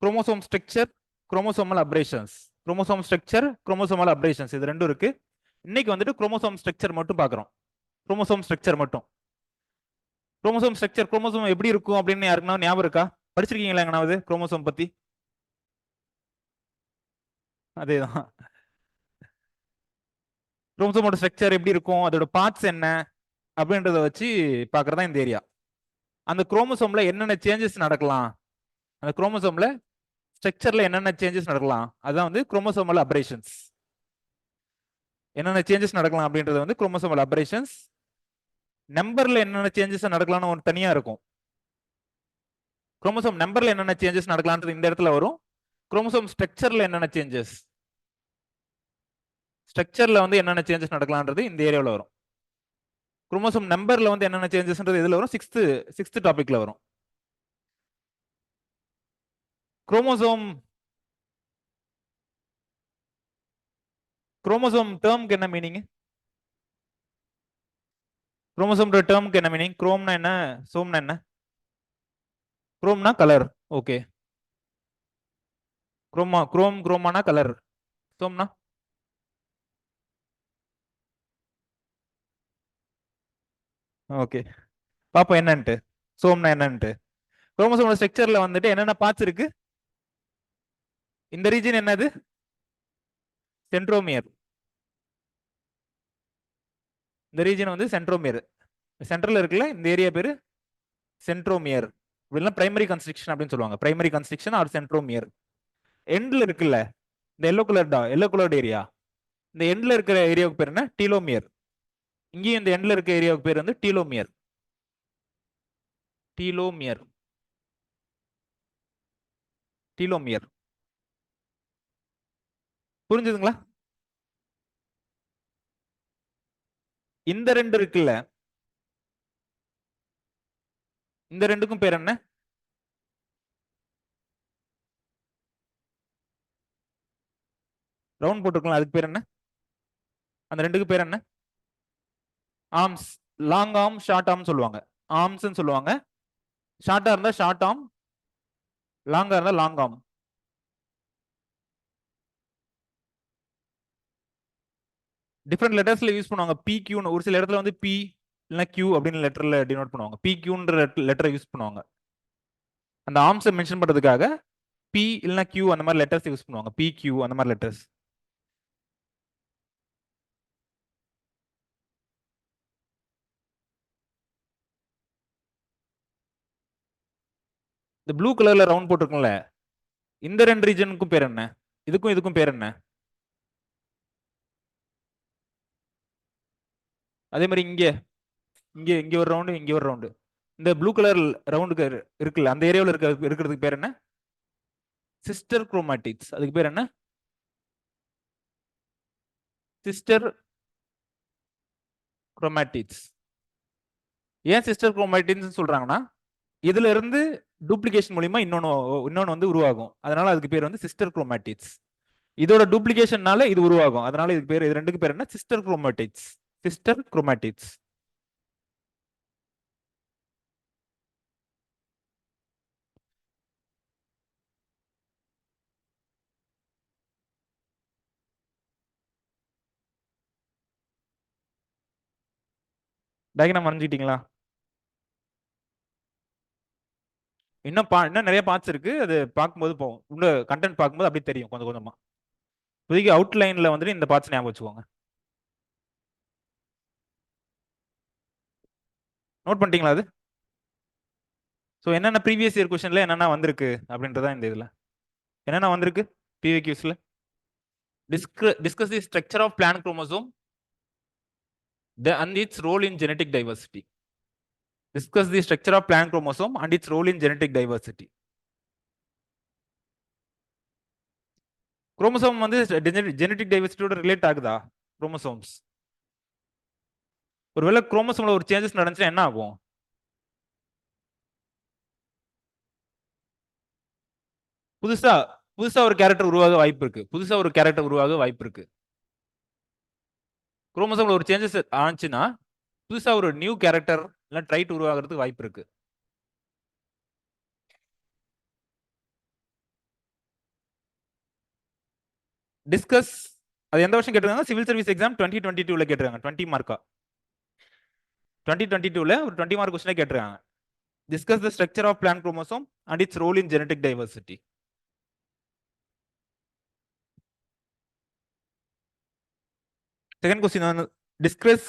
Chromosome structure, chromosomal operations. Chromosome structure, chromosomal operations, இது ரெண்டும் இருக்கு. இன்னைக்கு வந்துட்டு குரோமோசோம் ஸ்ட்ரக்சர் மட்டும் பார்க்குறோம். குரோமோசோம் ஸ்ட்ரக்சர் மட்டும். குரோமோசோம் ஸ்ட்ரக்சர், குரோமோசோம் எப்படி இருக்கும் அப்படின்னு யாருக்குன்னா ஞாபகம் இருக்கா? படிச்சிருக்கீங்களா எங்கனாவது குரோமோசோம் பத்தி? அதேதான். குரோமோசோமோட ஸ்ட்ரக்சர் எப்படி இருக்கும், அதோட பார்ட்ஸ் என்ன அப்படின்றத வச்சு பார்க்கறதா இந்த ஏரியா. அந்த குரோமோசோம்ல என்னென்ன சேஞ்சஸ் நடக்கலாம், அந்த குரோமோசோம்ல ஸ்ட்ரக்சர்ல என்னென்ன சேஞ்சஸ் நடக்கலாம், அதான் வந்து குரோமோசோமல் அப்ரேஷன்ஸ். என்னென்ன சேஞ்சஸ் நடக்கலாம் அப்படின்றது வந்து குரோமோசோமல் அப்ரேஷன்ஸ். நம்பர்ல என்னென்ன சேஞ்சஸ் நடக்கலாம்னு ஒன்று தனியா இருக்கும். குரோமோசோம் நம்பர்ல என்னென்ன சேஞ்சஸ் நடக்கலாம்ன்றது இந்த இடத்துல வரும். குரோமோசோம் ஸ்ட்ரக்சர்ல என்னென்ன சேஞ்சஸ், ஸ்ட்ரக்சர்ல வந்து என்னென்ன சேஞ்சஸ் நடக்கலாம்ன்றது இந்த ஏரியாவில் வரும். குரோமோசோம் நம்பர்ல வந்து என்னென்ன சேஞ்சஸ்ன்றது எதுல வரும்? சிக்ஸ்த் டாபிக்ல வரும். குரோமோசோம் குரோமோசோம் டேர்முக்கு என்ன மீனிங்? குரோமோசோம் டேர்முக்கு என்ன மீனிங்? குரோம்னா என்ன, சோம்னா என்ன? குரோம்னா கலர். ஓகே. குரோமானா கலர். சோம்னா ஓகே. பாப்போம் என்னன்ட்டு. சோம்னா என்னன்ட்டு. குரோமோசோம் ஸ்ட்ரக்சர்ல வந்துட்டு என்னென்ன பார்ட்ஸ் இருக்கு? இந்த ரீஜன் என்னது? சென்ட்ரோமியர். இந்த ரீஜன் வந்து சென்ட்ரோமியர். சென்ட்ரல் இருக்குல்ல, இந்த ஏரியா பேரு சென்ட்ரோமியர். இப்படிலாம் பிரைமரி கன்ஸ்ட்ரக்ஷன் அப்படின்னு சொல்லுவாங்க. Primary construction or centromere. எண்ட்ல இருக்குல்ல, இந்த எல்லோ கலர்ட் ஏரியா, இந்த எண்ட்ல இருக்கிற ஏரியாவுக்கு பேர் என்ன? டீலோமியர். இங்கேயும் இந்த எண்ட்ல இருக்க ஏரியாவுக்கு பேர் வந்து டீலோமியர். டீலோமியர். டீலோமியர். புரிஞ்சுதுங்களா? இந்த ரெண்டு இருக்குல்ல, இந்த ரெண்டுக்கும் பேர் என்ன? ரவுண்ட் போட்டுருக்கலாம், அதுக்கு பேர் என்ன? அந்த ரெண்டுக்கு பேர் என்ன? Arms. Long arm, short arm சொல்லுவாங்க. ஆர்ம்ஸ் சொல்லுவாங்க. ஷார்ட்டா இருந்தா ஷார்ட் ஆர்ம், லாங்கா இருந்தா லாங் ஆர்ம். டிஃப்ரெண்ட் லெட்டர்ஸ்ல யூஸ் பண்ணுவாங்க. பி கியூன்னு ஒரு சில இடத்துல வந்து பி இல்லைன்னா கியூ அப்படின்னு லெட்டர்ல டினோட் பண்ணுவாங்க. பி கியூன்ற லெட்டரை யூஸ் பண்ணுவாங்க அந்த ஆர்ம்ஸை மென்ஷன் பண்றதுக்காக. பி இல்லைன்னா கியூ அந்த மாதிரி லெட்டர்ஸ் யூஸ் பண்ணுவாங்க. பி கியூ அந்த மாதிரி லெட்டர்ஸ். இந்த ப்ளூ கலர்ல ரவுண்ட் போட்டிருக்கும்ல, இந்த ரெண்டு ரீஜனுக்கும் பேர் என்ன? இதுக்கும் இதுக்கும் பேர் என்ன? அதே மாதிரி இங்க இங்க இங்க ஒரு ரவுண்டு, இங்க ஒரு ரவுண்டு. இந்த ப்ளூ கலர் ரவுண்டுக்கு இருக்குல்ல, அந்த ஏரியாவில் இருக்கிறதுக்கு பேர் என்ன? Sister chromatids. அதுக்கு பேர் என்ன? Sister chromatids. ஏன் சிஸ்டர் குரோமாட்டிட்ஸ் சொல்றாங்கன்னா, இதுல இருந்து டூப்ளிகேஷன் மூலியமா இன்னொன்னு வந்து உருவாகும். அதனால அதுக்கு பேர் வந்து சிஸ்டர் குரோமாட்டிட்ஸ். இதோட டூப்ளிகேஷன்னால இது உருவாகும். அதனால இதுக்கு பேர், இது ரெண்டுக்கு பேர் என்ன? Sister chromatids. Sister chromatids. Diagram வரைஞ்சிட்டீங்களா? இன்னும் நிறைய பார்ட்ஸ் இருக்கு. அது பார்க்கும்போது போகும். உள்ள கண்டென்ட் பார்க்கும்போது அப்படியே தெரியும் கொஞ்சம் கொஞ்சமா. இப்போதைக்கு அவுட்லைன்ல வந்துட்டு இந்த பார்ட்ஸ் ஞாபகம் வச்சுக்கோங்க. நோட் பண்ணிட்டீங்களா அது? ஸோ என்னென்ன ப்ரீவியஸ் இயர் கொஸ்டின்ல என்னென்ன வந்திருக்கு அப்படின்றதா இந்த இதுல என்னென்ன வந்திருக்கு பிவிக்யூஸ்ல. Discuss the structure of plant chromosome and its role in genetic diversity. Discuss the structure of plant chromosome and its role in genetic diversity. Chromosome வந்து ஜெனடிக் டைவர்சிட்டியோட ரிலேட் ஆகுதா? குரோமோசோம்ஸ் ஒருவேளை குரோமோசோம்ல ஒரு சேஞ்சஸ் நடந்துச்சுன்னா என்ன ஆகும்? புதுசா புதுசா ஒரு கேரக்டர் உருவாக வாய்ப்பு இருக்கு. புதுசா ஒரு கேரக்டர் உருவாக வாய்ப்பு இருக்கு. குரோமோசோம்ல ஒரு சேஞ்சஸ் ஆச்சுன்னா புதுசா ஒரு நியூ கேரக்டர் இல்ல ட்ரைட் உருவாகிறதுக்கு வாய்ப்பு இருக்கு. டிஸ்கஸ் அது எந்த வருஷம் கேட்டிருக்காங்க? சிவில் சர்வீஸ் எக்ஸாம் 2022ல கேட்டிருக்காங்க. 20 மார்க்கா 2022ல ஒரு 20 மார்க் கொஸ்டினே கேட்டிருக்காங்க. Discuss the structure of plant chromosome and its role in genetic diversity. Second question வந்து டிஸ்கஸ்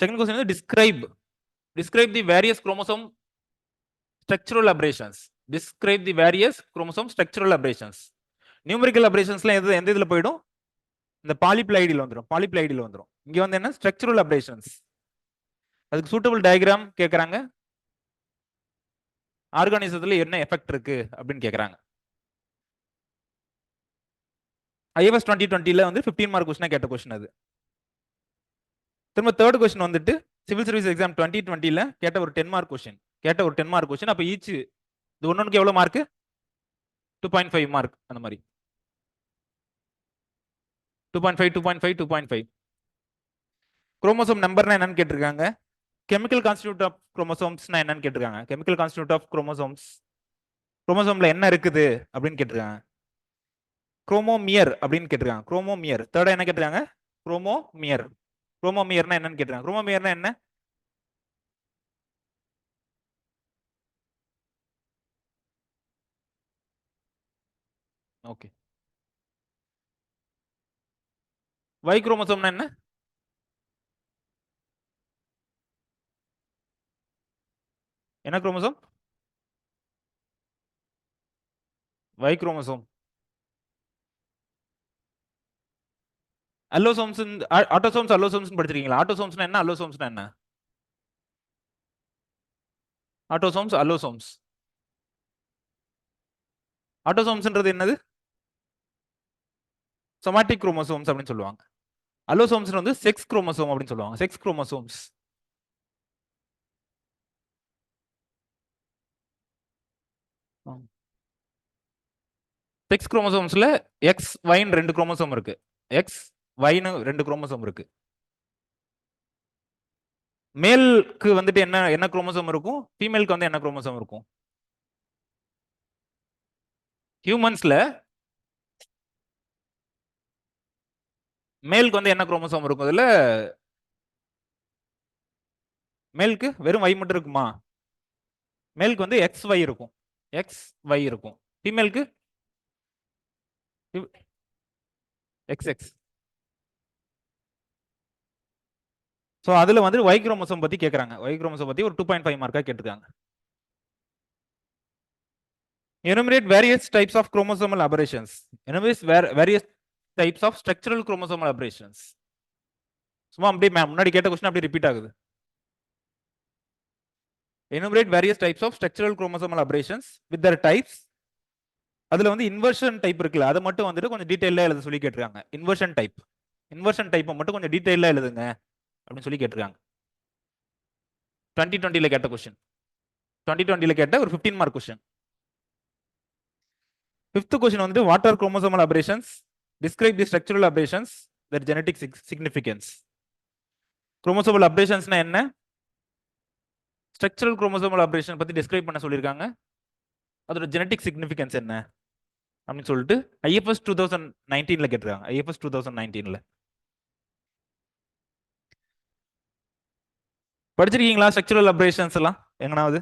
செகண்ட் கொஸ்டின் வந்து describe the various chromosome structural aberrations. Describe the various chromosome structural aberrations. Numerical அபரேஷன்ஸ்லாம் எந்த இதுல போயிடும்? இந்த பாலிப்ளைடில் வந்துடும். பாலிப்ளைடில் வந்துடும். இங்க வந்து என்ன? Structural operations. அதுக்கு சூட்டபிள் டயக்ராம் கேக்குறாங்க. ஆர்கானிசத்துல என்ன எஃபெக்ட் இருக்கு அப்படின்னு கேக்குறாங்க. IFS 2020ல வந்து 15 மார்க் கொஸ்டினா கேட்ட கொஸ்டின் அது. திரும்ப தேர்ட் கொஸ்டின் வந்துட்டு சிவில் சர்வீஸ் எக்ஸாம் 2020ல கேட்ட ஒரு 10 மார்க் கொஸ்டின். அப்ப ஈச் இது ஒண்ணுக்கு எவ்வளவு மார்க்? 2.5 மார்க் அந்த மாதிரி. 2.5 குரோமோசோம் நம்பர்னா என்னன்னு கேட்டிருக்காங்க. கெமிக்கல் கான்ஸ்டிடியூட் ஆஃப் குரோமோசோம்ஸ்னா என்னன்னு கேட்டிருக்காங்க. கெமிக்கல் கான்ஸ்டிடியூட் ஆஃப் குரோமோசோம்ஸ், குரோமோசோம்ல என்ன இருக்குது அப்படின்னு கேட்டிருக்காங்க. குரோமோமியர் அப்படின்னு கேட்டிருக்காங்க. குரோமோமியர். தேர்டா என்ன கேட்டிருக்காங்க? குரோமோமியர். குரோமோமியர்னா என்னன்னு கேட்டிருக்காங்க. குரோமோமியர்னா என்ன? ஓகே. Y குரோமோசோம்னா என்ன? என்ன chromosome? Y chromosome. Allosomes, autosomes, allosomes படிச்சிருக்கீங்களா? ஆட்டோசோம்ஸ்னா என்ன? அல்லோசோம்ஸ்னா என்ன? Autosomes, allosomes. ஆட்டோசோம்ஸ்ன்றது என்னது? சொமாட்டிக் குரோமோசோம்ஸ் அப்படின்னு சொல்லுவாங்க. அல்லோசோம்ஸ் வந்து செக்ஸ் குரோமோசோம் அப்படின்னு சொல்லுவாங்க. Sex chromosomes. செக்ஸ் குரோமோசோம்ஸ்ல எக்ஸ் ஒய்ன்னு 2 குரோமோசோம் இருக்கு. எக்ஸ் ஒய்னு 2 குரோமோசோம் இருக்கு. மேலுக்கு வந்துட்டு என்ன என்ன குரோமோசோம் இருக்கும்? ஃபீமேலுக்கு வந்து என்ன குரோமோசோம் இருக்கும்? ஹியூமன்ஸ்ல மேலுக்கு வந்து என்ன குரோமோசோம் இருக்கும்? அதுல மேலுக்கு வெறும் Y மட்டும் இருக்குமா? மேலுக்கு வந்து எக்ஸ் ஒய் இருக்கும். எக்ஸ் ஒய் இருக்கும். ஃபீமேலுக்கு எக்ஸ் எக்ஸ். ஸோ அதுல வந்து Y குரோமோசோம் பத்தி கேட்கறாங்க. Y குரோமோசோம் பத்தி ஒரு 2.5 மார்க்கா கேட்டிருக்காங்க. Enumerate various types of chromosomal aberrations. Enumerate various types of structural chromosomal aberrations. சும்மா அப்படியே முன்னாடி கேட்ட கொஸ்டின் அப்படியே ரிப்பீட் ஆகுது. Enumerate various types of structural chromosomal aberrations with their types. அதுல வந்து இன்வர்ஷன் டைப் இருக்குல்ல, அதை மட்டும் வந்துட்டு கொஞ்சம் டீடைலா எழுத சொல்லி கேட்டிருக்காங்க. இன்வர்ஷன் டைப்பை மட்டும் கொஞ்சம் டீடைலா எழுதுங்க அப்படின்னு சொல்லி கேட்டிருக்காங்க. 2020ல கேட்ட கொஸ்டின். 2020ல கேட்ட ஒரு 15 மார்க் கொஸ்டின். ஃபிஃப்த் கொஸ்டின் வந்துட்டு what are chromosomal aberrations? Describe the structural aberrations that genetic significance. Chromosomal அபரேஷன்ஸ்னா என்ன? ஸ்ட்ரக்சரல் குரோமோசோமல் அபரேஷன் பத்தி டிஸ்கிரைப் பண்ண சொல்லியிருக்காங்க. அதோட ஜெனடிக் சிக்னிஃபிகன்ஸ் என்ன அப்படின்னு சொல்லிட்டு IFS 2019ல கேட்டிருக்காங்க. IFS 2019ல படிச்சிருக்கீங்களா ஸ்ட்ரக்சரல் அபரேஷன்ஸ் எல்லாம் எங்கனாவது?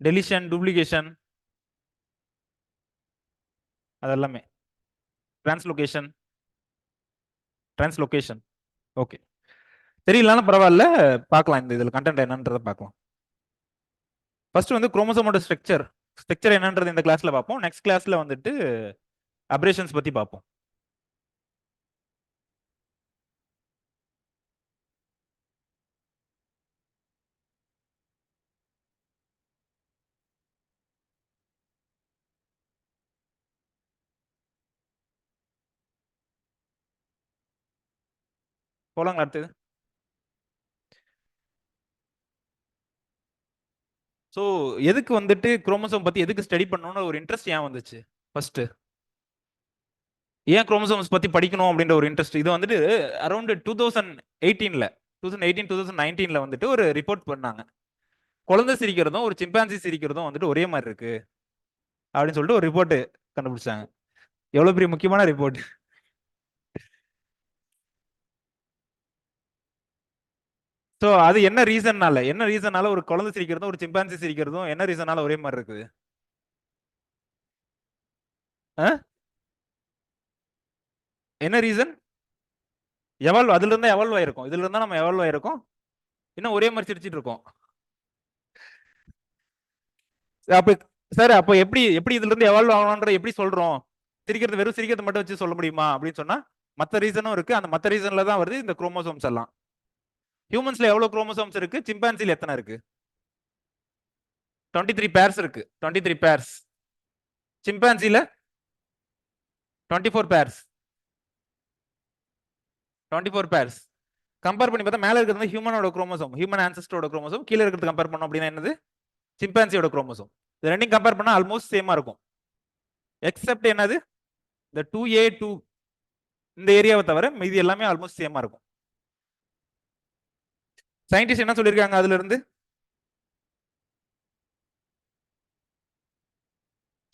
டெலிஷன், டூப்ளிகேஷன், அதெல்லாமே. டிரான்ஸ்லோகேஷன். ஓகே. தெரியலனாலும் பரவாயில்ல, பார்க்கலாம். இந்த இதுல கண்டென்ட் என்னன்றதை பார்க்கலாம். ஃபர்ஸ்ட் வந்து குரோமோசோமோட ஸ்ட்ரக்சர் என்னன்றது இந்த கிளாஸ்ல பார்ப்போம். நெக்ஸ்ட் கிளாஸ்ல வந்துட்டு அபரேஷன்ஸ் பத்தி பார்ப்போம். போலாங்களா அடுத்தது? ஸோ எதுக்கு வந்துட்டு குரோமோசோம் பத்தி எதுக்கு ஸ்டடி பண்ணணும்னு ஒரு இன்ட்ரெஸ்ட் ஏன் வந்துச்சு? ஃபர்ஸ்ட் ஏன் குரோமோசோம்ஸ் பத்தி படிக்கணும் அப்படின்ற ஒரு இன்ட்ரெஸ்ட் இது வந்துட்டு அரௌண்ட் 2018ல 2019ல வந்துட்டு ஒரு ரிப்போர்ட் பண்ணாங்க. குழந்தை சிரிக்கிறதும் ஒரு சிம்பான்சி சிரிக்கிறதும் வந்துட்டு ஒரே மாதிரி இருக்கு அப்படின்னு சொல்லிட்டு ஒரு ரிப்போர்ட் கண்டுபிடிச்சாங்க. எவ்வளவு பெரிய முக்கியமான ரிப்போர்ட். ஸோ அது என்ன ரீசன்னால ஒரு குழந்தை சிரிக்கிறதும் ஒரு சிம்பான்சி சிரிக்கிறதும் என்ன ரீசனால ஒரே மாதிரி இருக்குது? என்ன ரீசன்? அதுல இருந்தா எவால்வ் ஆயிருக்கும். இதுல இருந்தா நம்ம எவால்வ் ஆயிருக்கோம். இன்னும் ஒரே மாதிரி சிரிச்சிட்டு இருக்கோம். அப்ப சார் அப்ப எப்படி இதுல இருந்து எவால்வ் ஆகணும்ன்ற எப்படி சொல்றோம்? சிரிக்கிறது வெறும் சிரிக்கிறத மட்டும் வச்சு சொல்ல முடியுமா அப்படின்னு சொன்னா மத்த ரீசனும் இருக்கு. அந்த மத்த ரீசன்ல தான் வருது இந்த குரோமோசோம்ஸ் எல்லாம். ஹியூமன்ஸ்ல எவ்வளவு குரோமோசோம்ஸ் இருக்கு? சிம்பான்சில எத்தனை இருக்கு? 23 பேர்ஸ் இருக்கு. 23 பேர்ஸ். சிம்பான்சில 24 பேர்ஸ். 24 பேர்ஸ். கம்பேர் பண்ணி பார்த்தா மேல இருக்கிறது ஹியூமனோட குரோமோசோம், ஹியூமன் ஆன்செஸ்டரோட குரோமோசோம். கீழே இருக்கிறது கம்பேர் பண்ணோம் அப்படின்னா என்னது? சிம்பான்சியோட குரோமோசோம். இது ரெண்டையும் கம்பேர் பண்ணா ஆல்மோஸ்ட் சேமா இருக்கும். எக்ஸெப்ட் என்னது? இந்த 2A2 இந்த ஏரியாவை தவிர மீதி எல்லாமே ஆல்மோஸ்ட் சேமா இருக்கும். சயின்டிஸ்ட் என்ன சொல்லியிருக்காங்க அதுல இருந்து?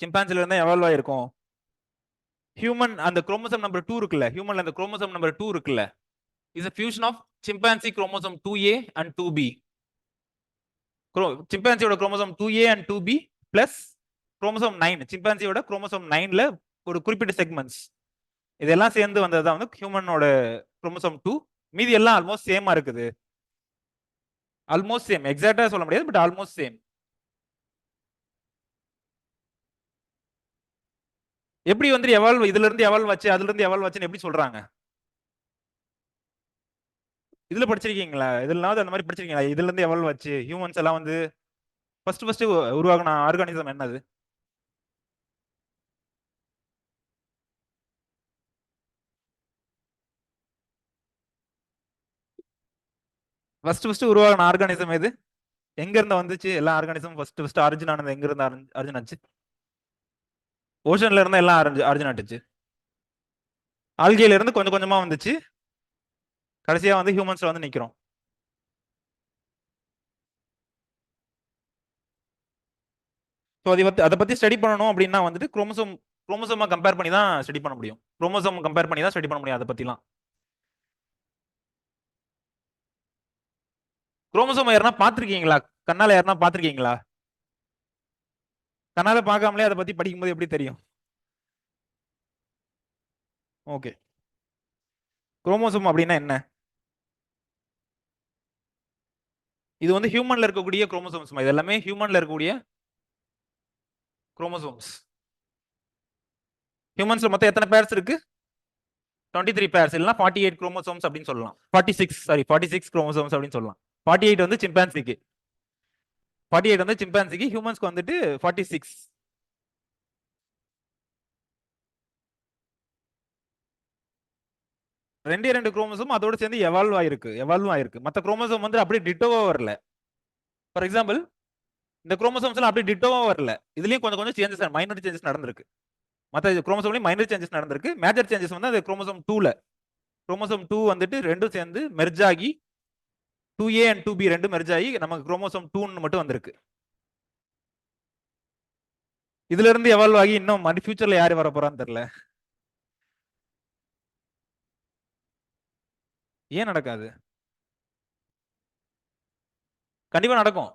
சிம்பான்சில இருந்தா எவால்வ் ஆயிருக்கும். ஹியூமன் அந்த குரோமோசோம் நம்பர் 2 இருக்குல்ல, ஹியூமன்ல அந்த குரோமோசோம் நம்பர் 2 இருக்குல்ல, is a fusion of chimpanzee chromosome 2A and 2B. சிம்பான்சியோட chromosome 2A and 2B plus chromosome 9, சிம்பான்சியோட குரோமோசோம் 9ல ஒரு குறிப்பிட்ட செக்மெண்ட்ஸ் இதெல்லாம் சேர்ந்து வந்ததுதான் வந்து ஹியூமனோட குரோமோசோம் 2. மீதி எல்லாம் ஆல்மோஸ்ட் சேமா இருக்குது. ஆல்மோஸ்ட் சேம், எக்ஸாக்ட்டா சொல்ல முடியாது, பட் ஆல்மோஸ்ட் சேம். எப்படி வந்து இதுல இருந்து எவால்வ் ஆச்சு, அதுல இருந்து எவால்வ் ஆச்சுன்னு எப்படி சொல்றாங்க? இதுல படிச்சிருக்கீங்களா? இதுலனாவது அந்த மாதிரி படிச்சிருக்கீங்களா? இதுல இருந்து எவால்வ் ஆச்சு, ஹியூமன்ஸ் எல்லாம் வந்து ஃபர்ஸ்ட் உருவாகின ஆர்கானிசம் என்னது? ஃபர்ஸ்ட் உருவாகின ஆர்கானிசம் எது? எங்க இருந்து வந்துச்சு எல்லா ஆர்கானிசம்? ஃபர்ஸ்ட் ஆரிஜின் ஆனது எங்க இருந்து ஆரிஜின் ஆச்சு? ஓஷன்ல இருந்து எல்லாம் ஆரிஜின் ஆட்டுச்சு. ஆல்கையில இருந்து கொஞ்சம் கொஞ்சமா வந்துச்சு, கடைசியா வந்து ஹியூமன்ஸ்ல வந்து நிக்கிறோம். ஸோ அதை பத்தி ஸ்டடி பண்ணணும் அப்படின்னா வந்துட்டு குரோமோசோமா கம்பேர் பண்ணி தான் ஸ்டடி பண்ண முடியும். குரோமோசோம் கம்பேர் பண்ணி தான் ஸ்டடி பண்ண முடியும் அதை பத்திலாம். குரோமோசோம் யாருன்னா பாத்திருக்கீங்களா? கண்ணால யாருன்னா பாத்திருக்கீங்களா? கண்ணால பார்க்காமலே அதை பத்தி படிக்கும்போது எப்படி தெரியும்? ஓகே, குரோமோசோம் அப்படின்னா என்ன? இது வந்து ஹியூமன்ல இருக்கக்கூடிய குரோமோசோம்ஸ். இது எல்லாமே ஹியூமன்ல இருக்கக்கூடிய குரோமோசோம்ஸ். ஹியூமன்ஸ்ல மொத்தம் எத்தனை பேர்ஸ் இருக்கு? 23 பேர்ஸ் இல்லைன்னா 48 குரோமோசோம்ஸ் அப்படின்னு சொல்லலாம். 46 குரோமோசோம்ஸ் அப்படின்னு சொல்லலாம். 48 வந்து சிம்பான்சிக்கு, 48 வந்து சிம்பான்சிக்கு, ஹியூமன்ஸ்க்கு வந்துட்டு 46. ரெண்டு குரோமோசோம் அதோட சேர்ந்து எவால்வ் ஆயிருக்கு. மற்ற குரோமோசோம் வந்து அப்படியே டிட்டோவா வரல. ஃபார் எக்ஸாம்பிள் இந்த குரோமோசோம்ஸ் எல்லாம் அப்படியே டிட்டோவா வரல. இதுலயும் கொஞ்சம் சேஞ்சஸ், மைனர் சேஞ்சஸ் நடந்திருக்கு. மற்ற குரோமோசோம்லயும் மைனர் சேஞ்சஸ் நடந்திருக்கு. மேஜர் சேஞ்சஸ் வந்து அது குரோமோசோம் 2ல. குரோமோசோம் 2 வந்துட்டு ரெண்டும் சேர்ந்து மெர்ஜ் ஆகி 2A and 2B ரெண்டும் மெர்ஜ் ஆகி நமக்கு குரோமோசோம் 2 மட்டும் வந்திருக்கு. இதுல இருந்து எவால்வ் ஆகி இன்னும் ஃபியூச்சர்ல யாரு வர போறான்னு தெரியல. ஏன் நடக்காது? கண்டிப்பா நடக்கும்.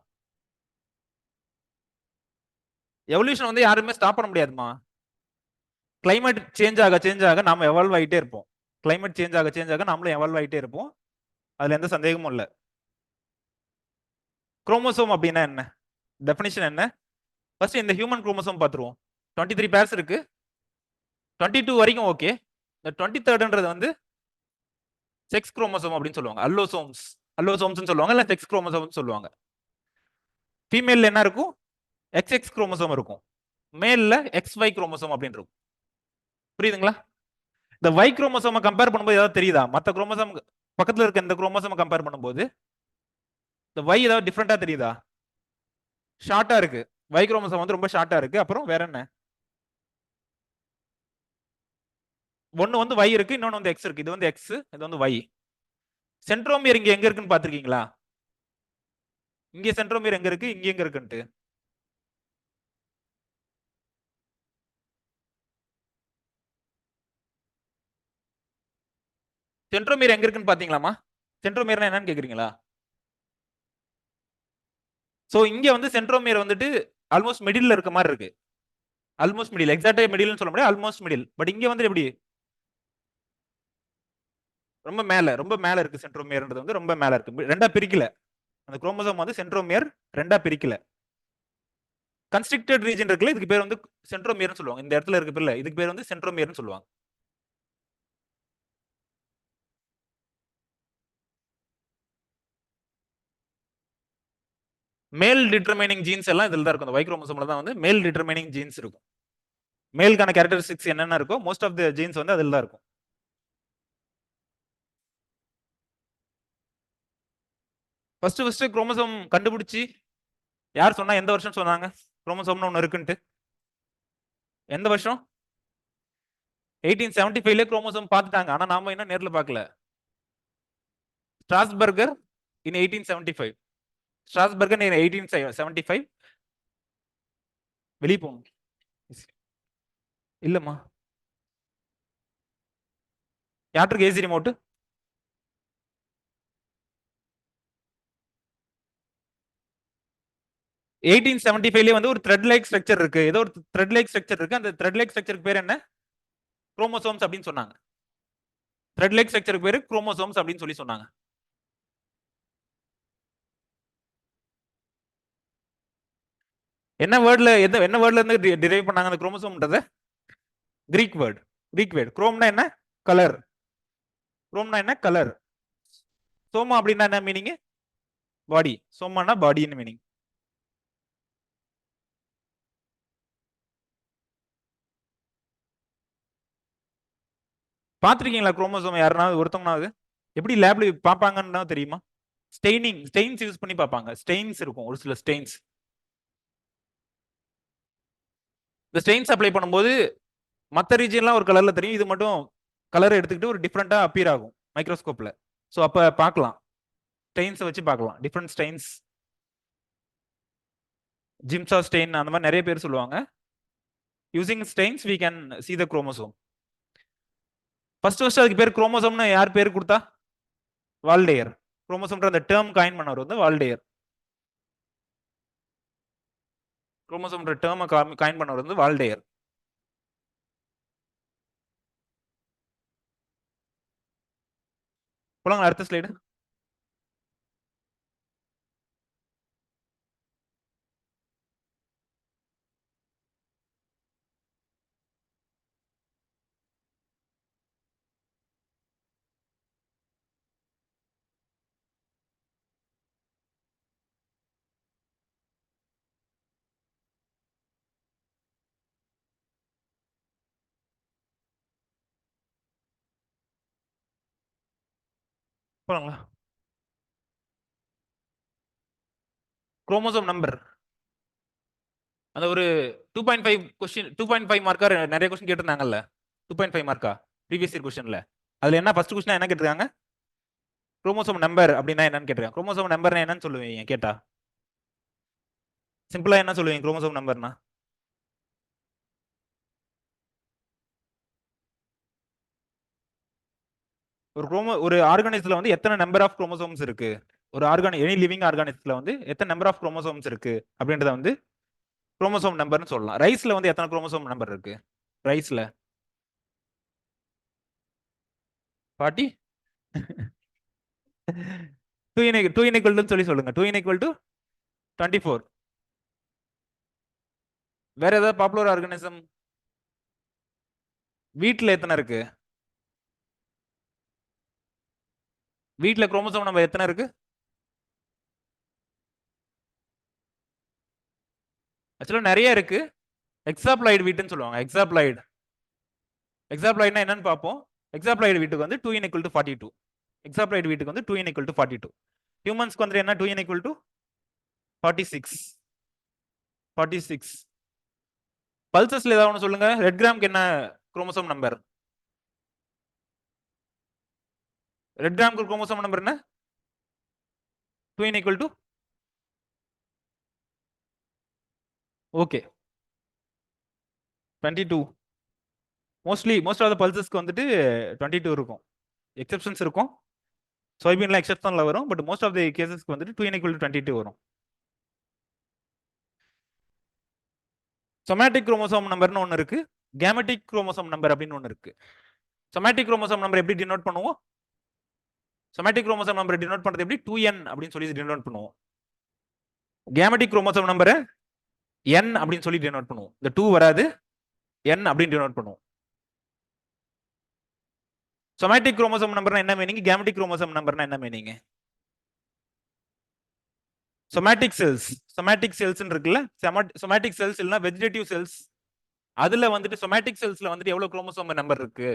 எவல்யூஷன் வந்து யாருமே ஸ்டாப் பண்ண முடியாதுமா. கிளைமேட் சேஞ்ச் ஆக நாம எவால்வ் ஆகிட்டே இருப்போம். கிளைமேட் சேஞ்ச் ஆக நாமளும் எவால்வ் ஆகிட்டே இருப்போம். அதுல எந்த சந்தேகமும் இல்லை. குரோமோசோம் அப்படின்னா என்ன? டெஃபினிஷன் என்ன? ஃபர்ஸ்ட் இந்த ஹியூமன் குரோமோசோம் பார்த்துருவோம். 23 பேர்ஸ் இருக்கு. 22 வரைக்கும் ஓகே. இந்த 23rd வந்து செக்ஸ் குரோமோசோம் அப்படின்னு சொல்லுவாங்க. அல்லோசோம்ஸ் சொல்லுவாங்க, இல்ல செக்ஸ் குரோமோசோம் சொல்லுவாங்க. ஃபீமேல்ல என்ன இருக்கும்? XX குரோமோசோம் இருக்கும். மேல்ல XY குரோமோசோம் அப்படின்னு இருக்கும். புரியுதுங்களா? இந்த Y குரோமோசோமை கம்பேர் பண்ணும்போது ஏதாவது தெரியுதா? மற்ற குரோமோசோம் பக்கத்துல இருக்க இந்த குரோமோசோமை கம்பேர் பண்ணும்போது இந்த Y ஏதாவது டிஃபரெண்டா தெரியுதா? ஷார்ட்டா இருக்கு. Y குரோமோசோம் வந்து ரொம்ப ஷார்ட்டா இருக்கு. அப்புறம் வேற என்ன? ஒன்னு வந்து Y இருக்கு, இன்னொன்னு வந்து X இருக்கு. இது வந்து X, இது வந்து Y. சென்ட்ரோமியர் இங்க எங்க இருக்குன்னு பாத்திருக்கீங்களா? இங்க சென்ட்ரோமியர் எங்க இருக்கு, இங்க எங்க இருக்குன்ட்டு. சென்ட்ரோமியர் எங்க இருக்குன்னு பாத்தீங்களாமா? சென்ட்ரோமியர்னா என்னன்னு கேக்குறீங்களா? சோ இங்க வந்து சென்ட்ரோமியர் வந்துட்டு ஆல்மோஸ்ட் மிடில்ல இருக்க மாதிரி இருக்கு. ஆல்மோஸ்ட் மிடில், எக்ஸாக்டா மிடில்னு சொல்ல முடியாது, ஆல்மோஸ்ட் மிடில். பட் இங்க வந்து எப்படி ரொம்ப மேல, ரொம்ப மேல இருக்கு. சென்ட்ரோமியர்ன்றது வந்து ரொம்ப மேல இருக்கு, ரெண்டா பிரிக்கல. அந்த குரோமோசோம் வந்து சென்ட்ரோமியர் ரெண்டா பிரிக்கல. கன்ஸ்ட்ரிக்டட் ரீஜன் இருக்குல்ல, இதுக்கு பேர் வந்து சென்ட்ரோமியர்னு சொல்லுவாங்க. இந்த இடத்துல இருக்கு இல்ல, இதுக்கு பேர் வந்து சென்ட்ரோமியர்னு சொல்லுவாங்க. மேல் டிட்டர்மைனிங் ஜீன்ஸ் எல்லாம் இதுல தான் இருக்கும். இந்த Y குரோமோசோம்ல தான் வந்து மேல் டிட்டர்மைனிங் ஜீன்ஸ் இருக்கும். மேல்கான கேரக்டரிஸ்டிக்ஸ் என்னென்ன இருக்கோ மோஸ்ட் ஆஃப் தி ஜீன்ஸ் வந்து அதுல தான் இருக்கும். ஃபர்ஸ்ட் குரோமோசோம் கண்டுபிடிச்சி யார் சொன்னா, எந்த வருஷம் சொன்னாங்க குரோமோசோம்னு ஒன்னு இருக்குன்ட்டு? எந்த வருஷம்? 1875ல குரோமோசோம் பார்த்துட்டாங்க. ஆனா நாம இன்னும் நேர்ல பார்க்கல. ஸ்ட்ராஸ்பர்கர் இன் 1875. ஸ்ட்ராஸ்பர்கர் இன் 1875. வெளிய போங்க. இல்லம்மா, யாருக்கு ஏசி ரிமோட்? 1875ல வந்து ஒரு த்ரெட் லைக் ஸ்ட்ரக்சர் இருக்கு. ஏதோ ஒரு த்ரெட் லைக் ஸ்ட்ரக்சர் இருக்கு. அந்த த்ரெட் லைக் ஸ்ட்ரக்சருக்கு பேர் என்ன? குரோமோசோம்ஸ் அப்படின்னு சொன்னாங்க. த்ரெட் லைக் ஸ்ட்ரக்சருக்கு பேரு குரோமோசோம்ஸ் அப்படின்னு சொல்லி சொன்னாங்க. என்ன வேர்ட்ல என்ன வேர்ட்ல இருந்து டிரைவ் பண்ணாங்க அந்த குரோமோசோம்ன்றத? Greek word. Greek word. குரோம்னா என்ன? கலர். குரோம்னா என்ன? கலர். சோமா அப்படின்னா என்ன மீனிங்? பாடி. சோமானா பாடின்னு மீனிங். பாத்திருக்கீங்களா குரோமோசோம் யாருனாவது ஒருத்தவங்கனாவது? எப்படி லேப்ல பாப்பாங்கன்னு தெரியுமா? ஸ்டெயின்ஸ் யூஸ் பண்ணி பார்ப்பாங்க. ஸ்டெயின்ஸ் இருக்கும், ஒரு சில ஸ்டெயின்ஸ். இந்த ஸ்டெயின்ஸ் அப்ளை பண்ணும்போது மற்ற ரீஜன்லாம் ஒரு கலர்ல தெரியும், இது மட்டும் கலர் எடுத்துக்கிட்டு ஒரு டிஃப்ரெண்டா அப்பியர் ஆகும் மைக்ரோஸ்கோப்ல. ஸோ அப்ப பார்க்கலாம், ஸ்டெயின்ஸை வச்சு பார்க்கலாம். டிஃப்ரெண்ட் ஸ்டெயின்ஸ், ஜிம்சா ஸ்டெயின் அந்த மாதிரி நிறைய பேர் சொல்லுவாங்க. Using stains we can see the chromosome. First அதுக்கு பேர் குரோமோசோம்னு யார் பேர் கொடுத்தா? வால்டேயர். குரோமோசோம்ன்ற அந்த டேர்ம் காயின் பண்ணவர் வந்து வால்டேயர். குரோமோசோம்ன்ற டேர்மை காயின் பண்ணவர் வந்து வால்டேயர். போலாங்க அடுத்த ஸ்லைடு. போலாங்களா? குரோமோசோம் நம்பர் அந்த ஒரு 2.5 கொஸ்டின், 2.5 மார்க்கா நிறைய கொஸ்டின் கேட்டிருந்தாங்கல்ல, 2.5 மார்க்கா ப்ரீவியஸ் இயர் கொஸ்டின்ல. அதுல என்ன ஃபர்ஸ்ட் கொஸ்டின் என்ன கேட்டிருக்காங்க? குரோமோசோம் நம்பர் அப்படின்னா என்னன்னு கேட்டிருக்காங்க. குரோமோசோம் நம்பர்னா என்னன்னு சொல்லுவீங்க கேட்டா? சிம்பிளா என்ன சொல்லுவீங்க குரோமோசோம் நம்பர்னா? ஒரு ஆர்கானிசத்துல வந்து எத்தனை நம்பர் ஆஃப் குரோமோசோம்ஸ் இருக்கு, ஒரு எனி லிவிங் ஆர்கானிசத்துல வந்து எத்தனை நம்பர் ஆஃப் குரோமோசோம்ஸ் இருக்கு அப்படின்றத வந்து குரோமோசோம் நம்பர்னு சொல்லலாம். ரைஸ்ல வந்து எத்தனை குரோமோசோம் நம்பர் இருக்கு? ரைஸ்ல 40. 2n equal சொல்லி சொல்லுங்க. 2n equal to 24. வேற ஏதாவது பாப்புலர் ஆர்கானிசம்? வீட்ல எத்தனை இருக்கு? வீட்ல குரோமோசோம் நம்பர் எத்தனை இருக்கு? ஆக்சுவலா நிறைய இருக்கு. எக்ஸாப்ளாய்டு வீட்டுன்னு சொல்லுவாங்க. எக்ஸாப்ளாய்டுனா என்னன்னு பார்ப்போம். எக்ஸாப்ளாய்டு வீட்டுக்கு வந்து 2n equal to 42. எக்ஸாப்ளாய்டு வீட்டுக்கு வந்து 2n equal to 42. ஹியூமன்ஸ்க்கு வந்து என்ன 2n equal to 46. 46. பல்சஸ்ல ஏதாவது ஒன்று சொல்லுங்க. ரெட் கிராம்க்கு என்ன குரோமோசோம் நம்பர்? ரெட் கிராம்க்கு குரோமோசோம் நம்பர் என்ன? 2n equal to okay 22 most of the பல்சஸ்க்கு வந்துட்டு 22 இருக்கும். எக்ஸெப்ஷன்ஸ் இருக்கும். சோயாபீன்ல எக்ஸெப்ஷன்ல வரும். பட் மோஸ்ட் ஆஃப் தி கேசஸ்க்கு வந்துட்டு 2n = 22 வரும். சொமேட்டிக் குரோமோசோம் நம்பர்னு ஒன்று இருக்கு. கேமெட்டிக் குரோமோசோம் நம்பர் அப்படின்னு ஒன்று இருக்கு. சொமேட்டிக் குரோமோசோம் நம்பர் எப்படி டினோட் பண்ணுவோம்? சொமேட்டிக் குரோமோசோம் நம்பர் டினோட் பண்றது எப்படி? 2n அப்படின்னு சொல்லி டினோட் பண்ணுவோம். கேமெட்டிக் குரோமோசோம் நம்பரை n அப்படின்னு சொல்லி டினோட் பண்ணுவோம். இந்த 2 வராது, n அப்படின்னு டினோட் பண்ணுவோம். சொமேட்டிக் குரோமோசோம் நம்பர்னா என்ன மீனிங்? கேமெட்டிக் குரோமோசோம் நம்பர்னா என்ன மீனிங்? சொமேட்டிக் செல்ஸ் இருக்குல்ல, சொமேட்டிக் செல்ஸ் இல்லைன்னா வெஜிடேட்டிவ் செல்ஸ், அதுல வந்துட்டு சொமேட்டிக் செல்ஸ்ல வந்துட்டு எவ்வளவு குரோமோசோம் நம்பர் இருக்கு,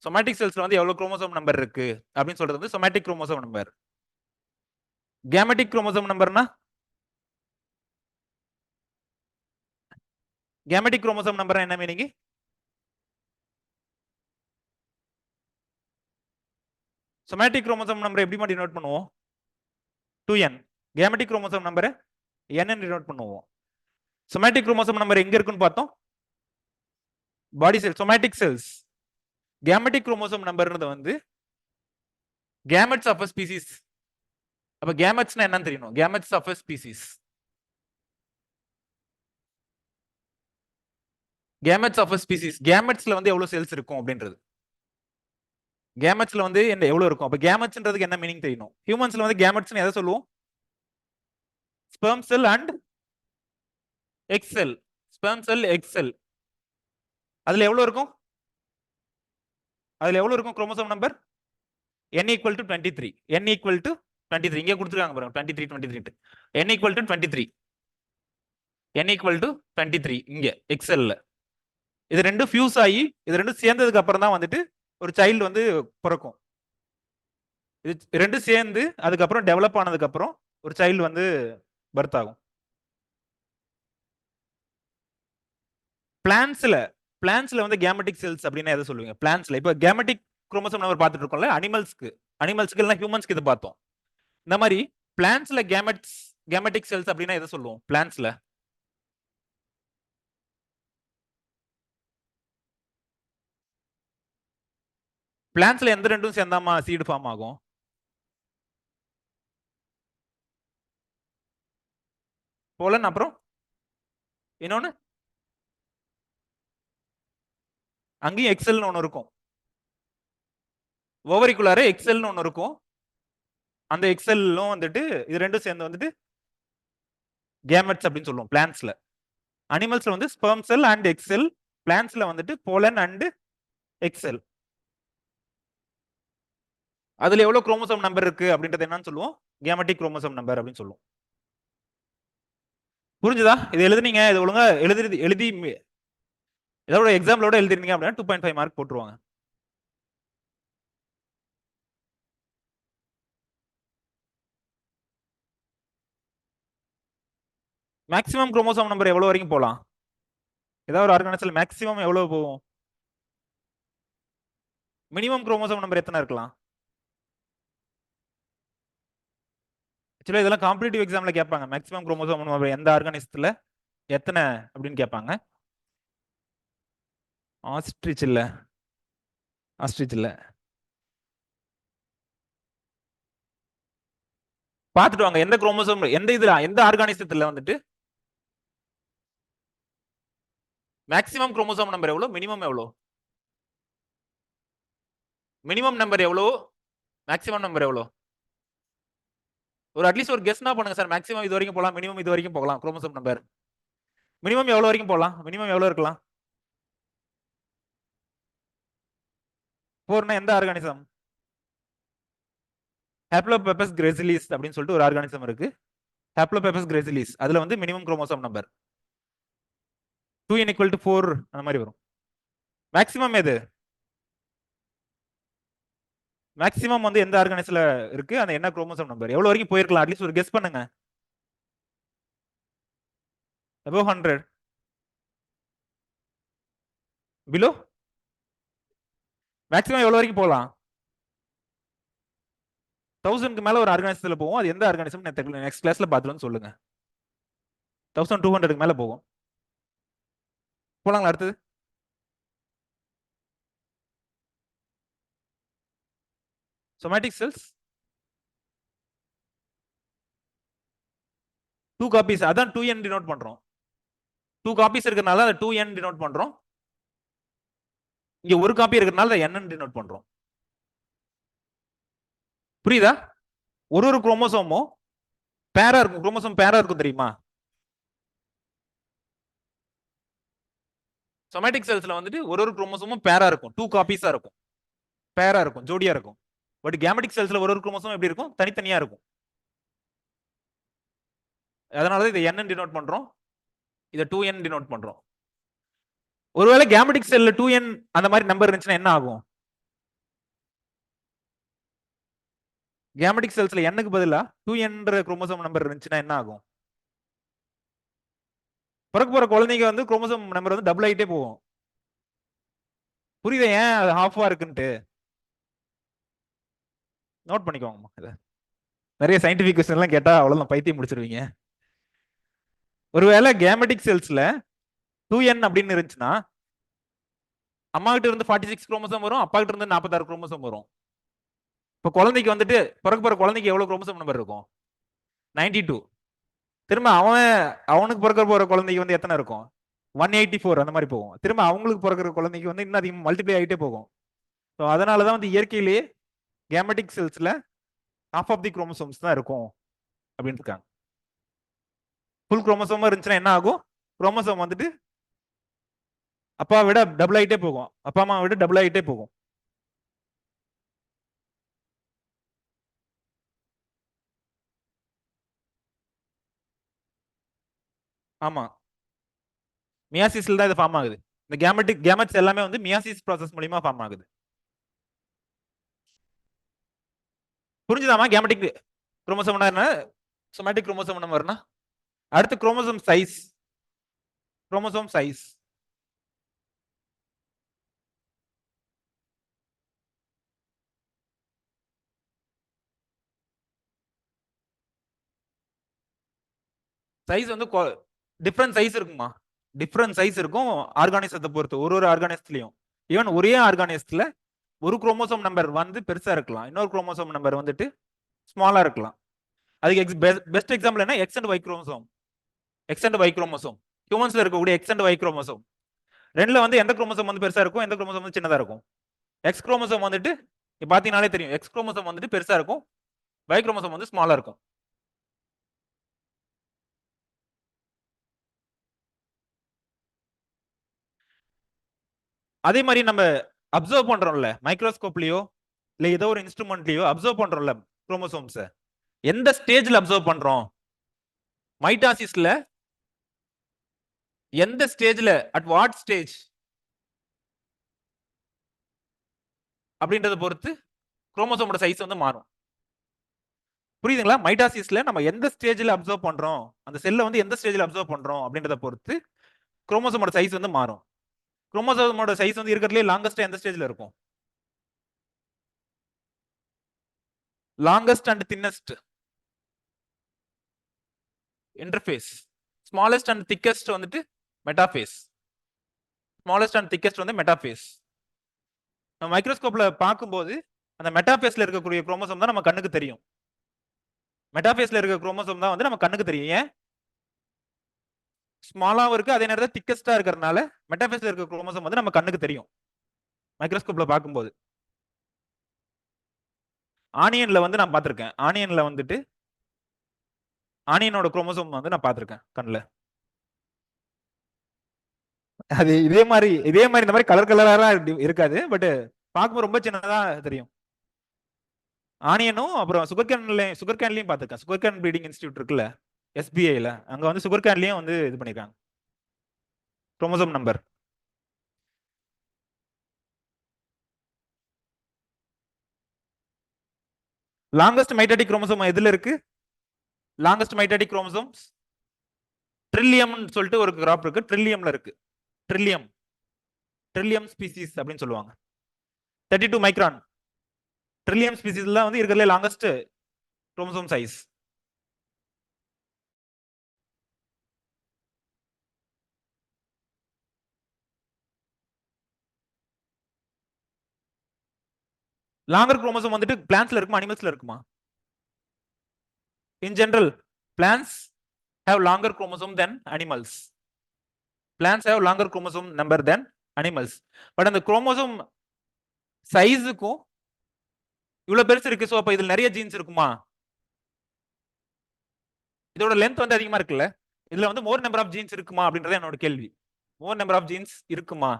சொமேட்டிக் செல்ஸ்ல வந்து எவ்வளவு குரோமோசோம் நம்பர் இருக்கு அப்படின்னு சொல்றது வந்து somatic chromosome number. Gametic chromosome நம்பர்னா கேமெட்டிக் குரோமோசோம் நம்பர் என்ன மீனிங்? சொமேட்டிக் குரோமோசோம் நம்பர் எப்படி டினோட் பண்ணுவோம்? 2n. கேமெட்டிக் குரோமோசோம் நம்பரை n டினோட் பண்ணுவோம். சொமேட்டிக் குரோமோசோம் நம்பர் எங்க இருக்குன்னு பார்த்தோம்? Body cell, somatic cells. Gametic chromosome நம்பர்ன்றது வந்து கேமெட்ஸ் ஆஃப் a ஸ்பீசிஸ். அப்ப கேமெட்ஸ்னா என்னன்னு தெரியணும். Gametes of a species. Gametes of a species. கேமெட்ஸ்ல வந்து எவ்வளவு செல்ஸ் இருக்கும் அப்படின்றது. கேமெட்ஸ்ல வந்து என்ன எவ்வளவு இருக்கும்? அப்ப கேமெட்ஸ்ன்றதுக்கு என்ன மீனிங் தெரியணும். ஹியூமன்ஸ்ல வந்து கேமெட்ஸ்னு எதை சொல்லுவோம்? Sperm cell and egg cell. Sperm cell, egg cell. அதுல எவ்வளவு இருக்கும்? அதுல எவ்வளவு இருக்கும் குரோமோசோம் நம்பர்? n = 23. n = 23. இங்க கொடுத்துருக்காங்க பாருங்க 23 23. n = 23. n = 23 இங்க எக்ஸெல்ல. இது ரெண்டும் ஃபியூஸ் ஆகி இது ரெண்டும் சேர்ந்ததுக்கு அப்புறம் தான் வந்துட்டு ஒரு சைல்டு வந்து பிறக்கும். இது ரெண்டும் சேர்ந்து அதுக்கப்புறம் டெவலப் ஆனதுக்கு அப்புறம் ஒரு சைல்டு வந்து பர்த் ஆகும். பிளான்ஸ்ல வந்து கேமெட்டிக் செல்ஸ் அப்படின்னா எதை சொல்லுவீங்க? பிளான்ஸ்ல இப்போ கேமெட்டிக் குரோமோசோம் நம்பர் பார்த்துட்டு இருக்கோம்ல, அனிமல்ஸ்க்கு இல்லைன்னா ஹியூமன்ஸ்க்கு இது பார்த்தோம். இந்த மாதிரி பிளான்ஸ்ல கேமெட்டிக் செல்ஸ் அப்படின்னா எதை சொல்லுவோம்? பிளான்ஸ்ல எந்த ரெண்டும் சேர்ந்தாமா சீடு ஃபார்ம் ஆகும்? போலன், அப்புறம் இன்னொன்னு அங்கேயும் எக்ஸெல்னு ஒன்று இருக்கும். ஓவரிக்குள்ளார எக்ஸெல்னு ஒன்று இருக்கும். அந்த எக்ஸெல்லும் வந்துட்டு இது ரெண்டும் சேர்ந்து வந்துட்டு கேமெட்ஸ் அப்படின்னு சொல்லுவோம் பிளான்ஸ்ல. அனிமல்ஸ்ல வந்து ஸ்பெர்ம் செல் அண்ட் எக்ஸெல். பிளான்ஸ்ல வந்துட்டு போலன் அண்ட் எக்ஸெல். அதுல எவ்வளவு குரோமோசோம் நம்பர் இருக்கு அப்படின்றது என்னன்னு சொல்லுவோம்? கேமெட்டிக் குரோமோசோம் நம்பர் அப்படின்னு சொல்லுவோம். புரிஞ்சுதா? இது எழுதுனீங்க, இது ஒழுங்கா எழுதி இதோட எக்ஸாம்பிளோட எழுதிருந்தீங்க அப்படின்னா 2.5 மார்க் போட்டுருவாங்க. மேக்ஸிமம் குரோமோசோம் நம்பர் எவ்வளவு வரைக்கும் போகலாம்? ஏதாவது ஒரு ஆர்கானிசல் மேக்ஸிமம் எவ்வளவு போகும்? மினிமம் குரோமோசோம் நம்பர் எத்தனை இருக்கலாம்? ஆக்சுவலா இதெல்லாம் காம்படிட்டிவ் எக்ஸாம்ல கேட்பாங்க. மேக்ஸிமம் குரோமோசோம் நம்பர் எந்த ஆர்கானிசத்துல எத்தனை அப்படின்னு கேட்பாங்க. ஆஸ்ட்ரிச் இல்ல, பாத்துட்டு வாங்க எந்த குரோமோசோம் எந்த ஆர்கானிசத்துல வந்துட்டு மேக்ஸிமம் குரோமோசோம் நம்பர் எவ்வளவு, மினிமம் எவ்வளவு? மினிமம் நம்பர் எவ்வளவு, மேக்ஸிமம் நம்பர் எவ்வளவு? ஒரு அட்லீஸ்ட் ஒரு கெஸ்னா பண்ணுங்க சார். மேக்ஸிமம் இது வரைக்கும் போகலாம், மினிமம் இது வரைக்கும் போகலாம். குரோமோசோம் நம்பர் மினிமம் எவ்வளவு வரைக்கும் போகலாம்? மினிமம் எவ்வளவு இருக்கலாம்? 4னா எந்த ஆர்கானிசம்? ஹேப்லோபெப்பஸ் கிரெசிலிஸ் அப்படின்னு சொல்லிட்டு ஒரு ஆர்கானிசம் இருக்கு. ஹேப்லோபெப்பஸ் கிரெசிலிஸ் அதுல வந்து மினிமம் குரோமோசோம் நம்பர் 2n = 4 அந்த மாதிரி வரும். மேக்ஸிமம் எது? மேக்ஸிமம் வந்து எந்த ஆர்கானிசத்துல இருக்கு, அந்த என்ன குரோமோசோம் நம்பர் எவ்வளவு வரைக்கும் போயிருக்கலாம்? அட்லீஸ்ட் ஒரு கெஸ் பண்ணுங்க. above 100, below மேக்ஸிமம் எவ்வளவு வரைக்கும் போகலாம்? 1000க்கு மேல ஒரு ஆர்கானிசத்துல போவோம். அது எந்த ஆர்கானிசம் நெக்ஸ்ட் கிளாஸ்ல பார்த்துட்டு சொல்லுங்க. 1200 மேல போகும். போலாங்களா அடுத்தது? somatic cells 2 copies, அதான் 2n டினோட் பண்றோம். 2 copies இருக்கறனால அதை 2n டினோட் பண்றோம். இங்க ஒரு காப்பி இருக்கறனால அதை n டினோட் பண்றோம். புரியுதா? ஒரு குரோமோசோமும் பேரா இருக்கும். குரோமோசோம் பேரா இருக்கும் தெரியுமா? somatic cellsல வந்துட்டு ஒரு குரோமோசோமும் பேரா இருக்கும். 2 காப்பீஸா இருக்கும். பேரா இருக்கும், ஜோடியா இருக்கும். பட் கேமெடிக் செல்ஸ்ல ஒரு குரோமோசோம் எப்படி இருக்கும்? தனித்தனியா இருக்கும். அதனால இதை n டினோட் பண்றோம், இதை 2n டினோட் பண்றோம். ஒருவேளை கேமெடிக் செல்ல 2n அந்த மாதிரி நம்பர் இருந்துச்சுன்னா என்ன ஆகும்? கேமெடிக் செல்ஸ்ல n-க்கு பதிலா 2n குரோமோசோம் நம்பர் இருந்துச்சுன்னா என்ன ஆகும்? பிறக்க போற குழந்தைங்க வந்து குரோமோசோம் நம்பர் வந்து டபுள் ஆயிட்டே போகும். புரியுதா ஏன் அது ஹாஃபா இருக்குன்ட்டு? நோட் பண்ணிக்கோங்க. இதை நிறைய சயின்டிபிக் கொஸ்டின் எல்லாம் கேட்டா அவ்வளவுதான், பைத்தியம் முடிச்சிருவீங்க. ஒருவேளை கேமெடிக் செல்ஸ்ல 2n அப்படின்னு இருந்துச்சுன்னா அம்மா கிட்ட இருந்து 46 குரோமோசோம் வரும், அப்பா கிட்ட இருந்து 46 குரோமோசோம் வரும். இப்ப குழந்தைக்கு வந்துட்டு பிறக்க போற குழந்தைக்கு எவ்வளவு குரோமோசோம் நம்பர் இருக்கும்? 92. திரும்ப அவனுக்கு பிறக்க போற குழந்தைக்கு வந்து எத்தனை இருக்கும்? 184 அந்த மாதிரி போகும். திரும்ப அவங்களுக்கு பிறக்கிற குழந்தைக்கு வந்து இன்னும் அதிகம் மல்டிப்ளை ஆகிட்டே போகும். ஸோ அதனாலதான் வந்து இயற்கையிலேயே கேமெடிக் செல்ஸ்ல half ஆஃப் தி குரோமோசோம்ஸ் தான் இருக்கும் அப்படின்னு இருக்காங்க. ஃபுல் குரோமோசோமா இருந்துச்சுன்னா என்ன ஆகும்? குரோமோசோம் வந்துட்டு அப்பா விட டபுள் ஆகிட்டே போகும், அப்பா அம்மா விட டபுள் ஆகிட்டே போகும். ஆமா, மியாசிஸ்ல தான் இது ஃபார்ம் ஆகுது. இந்த கேமெட்ஸ் எல்லாமே வந்து மியாசிஸ் ப்ராசஸ் மூலமா ஃபார்ம் ஆகுது. புரிஞ்சுதாமா? கேமெட்டிக் குரோமோசோம் என்ன, somatic குரோமோசோம் நம்பர்னா? அடுத்து chromosome size. Chromosome size size வந்து டிஃப்ரெண்ட் சைஸ் இருக்குமா? டிஃப்ரெண்ட் சைஸ் இருக்கும் ஆர்கானிசத்தை பொறுத்து. ஒரு ஆர்கானிசத்துலயும் ஈவன் ஒரே ஆர்கானிசத்துல ஒரு குரோமோசோம் நம்பர் வந்து பெருசா இருக்கலாம், இன்னொரு குரோமோசோம் நம்பர் வந்துட்டு ஸ்மாலா இருக்கலாம். அதுக்கு பெஸ்ட் எக்ஸாம்பிள் என்ன? X and Y chromosome. X and Y chromosome ஹியூமன்ஸ்ல இருக்கக்கூடிய எக்ஸ் அண்ட் ஒய் குரோமோசோம் ரெண்டுல வந்து எந்த குரோமோசோம் வந்து பெருசா இருக்கும், எந்த குரோமோசோம் வந்து சின்னதா இருக்கும்? எக்ஸ் குரோமோசோம் வந்துட்டு பாத்தீங்கன்னாலே தெரியும், எக்ஸ் குரோமோசோம் வந்துட்டு பெருசா இருக்கும், ஒய் குரோமோசோம் வந்து ஸ்மாலா இருக்கும். அதே மாதிரி நம்ம அப்சர்வ் பண்றோம்ல மைக்ரோஸ்கோப்லயோ இல்ல ஏதோ ஒரு இன்ஸ்ட்ருமெண்ட்லயோ அப்சர்வ் பண்றோம்ல குரோமோசோம்ஸ், எந்த ஸ்டேஜ்ல அப்சர்வ் பண்றோம்? மைட்டாசிஸ்ல எந்த ஸ்டேஜ்ல, அட் வாட் ஸ்டேஜ் அப்படின்றத பொறுத்து குரோமோசோமோட சைஸ் வந்து மாறும். புரியுதுங்களா? மைட்டாசிஸ்ல நம்ம எந்த ஸ்டேஜ்ல அப்சர்வ் பண்றோம், அந்த செல்லை வந்து எந்த ஸ்டேஜ்ல அப்சர்வ் பண்றோம் அப்படின்றத பொறுத்து குரோமோசோமோட சைஸ் வந்து மாறும். குரோமோசோமோட சைஸ் வந்து இருக்கிறதுலே லாங்கஸ்ட் எந்த ஸ்டேஜ்ல இருக்கும்? Longest and thinnest interface. Smallest and thickest வந்துட்டு மெட்டாஃபேஸ். ஸ்மாலஸ்ட் அண்ட் திக்கஸ்ட் வந்து மெட்டாஃபேஸ். நம்ம மைக்ரோஸ்கோப்ல பார்க்கும்போது அந்த மெட்டாஃபேஸ்ல இருக்கக்கூடிய குரோமோசோம் தான் நம்ம கண்ணுக்கு தெரியும். மெட்டாஃபேஸ்ல இருக்க குரோமோசோம் தான் வந்து நம்ம கண்ணுக்கு தெரியும். ஏன்? ஸ்மாலாவும் இருக்கு, அதே நேரத்தில் திக்கஸ்டா இருக்கிறதுனால மெட்டாஃபேஸ்ல இருக்க குரோமோசோம் வந்து நம்ம கண்ணுக்கு தெரியும் மைக்ரோஸ்கோப்ல பார்க்கும்போது. ஆனியன்ல வந்து நான் பார்த்திருக்கேன். ஆனியன்ல வந்துட்டு ஆனியனோட குரோமோசோம் வந்து நான் பார்த்திருக்கேன் கண்ணுல. அது இதே மாதிரி இந்த மாதிரி கலர் கலரா இருக்காது, பட் பார்க்கும்போது ரொம்ப சின்னதா தெரியும். ஆனியனும் அப்புறம் சுகர் கேன்லயும் பார்த்திருக்கேன். சுகர் கேன் ப்ரீடிங் இன்ஸ்டிடியூட் இருக்குல்ல SBIல, அங்க வந்து சுகர் கேன்லயும் வந்து இது பண்ணிருக்காங்க chromosome number. Longest mitotic chromosome எதுல இருக்கு? லாங்கஸ்ட் மைட்டாட்டிக் குரோமோசோம்ஸ் ட்ரில்லியம்னு சொல்லிட்டு ஒரு கிராப் இருக்கு, ட்ரில்லியம்ல இருக்கு. ட்ரில்லியம் ஸ்பீசிஸ் அப்படின்னு சொல்லுவாங்க. 32 மைக்ரான். ட்ரில்லியம் ஸ்பீசிஸ்ல வந்து இருக்கிறதுல longest chromosome size. Longer chromosome வந்துட்டு பிளான்ட்ஸ்ல இருக்குமா அனிமல்ஸ்ல இருக்குமா? இன் general plants have longer chromosome than animals. Plants have longer chromosome number than animals. But அந்த குரோமோசோம் சைஸுக்கும் இவ்வளவு பெருசு இருக்கு. சோ அப்ப இதுல நிறைய ஜீன்ஸ் இருக்குமா? இதோட லென்த் வந்து அதிகமா இருக்குல்ல, இதுல வந்து மோர் நம்பர் ஆஃப் ஜீன்ஸ் இருக்குமா அப்படின்றது என்னோட கேள்வி. மோர் நம்பர் ஆஃப் ஜீன்ஸ் இருக்குமா?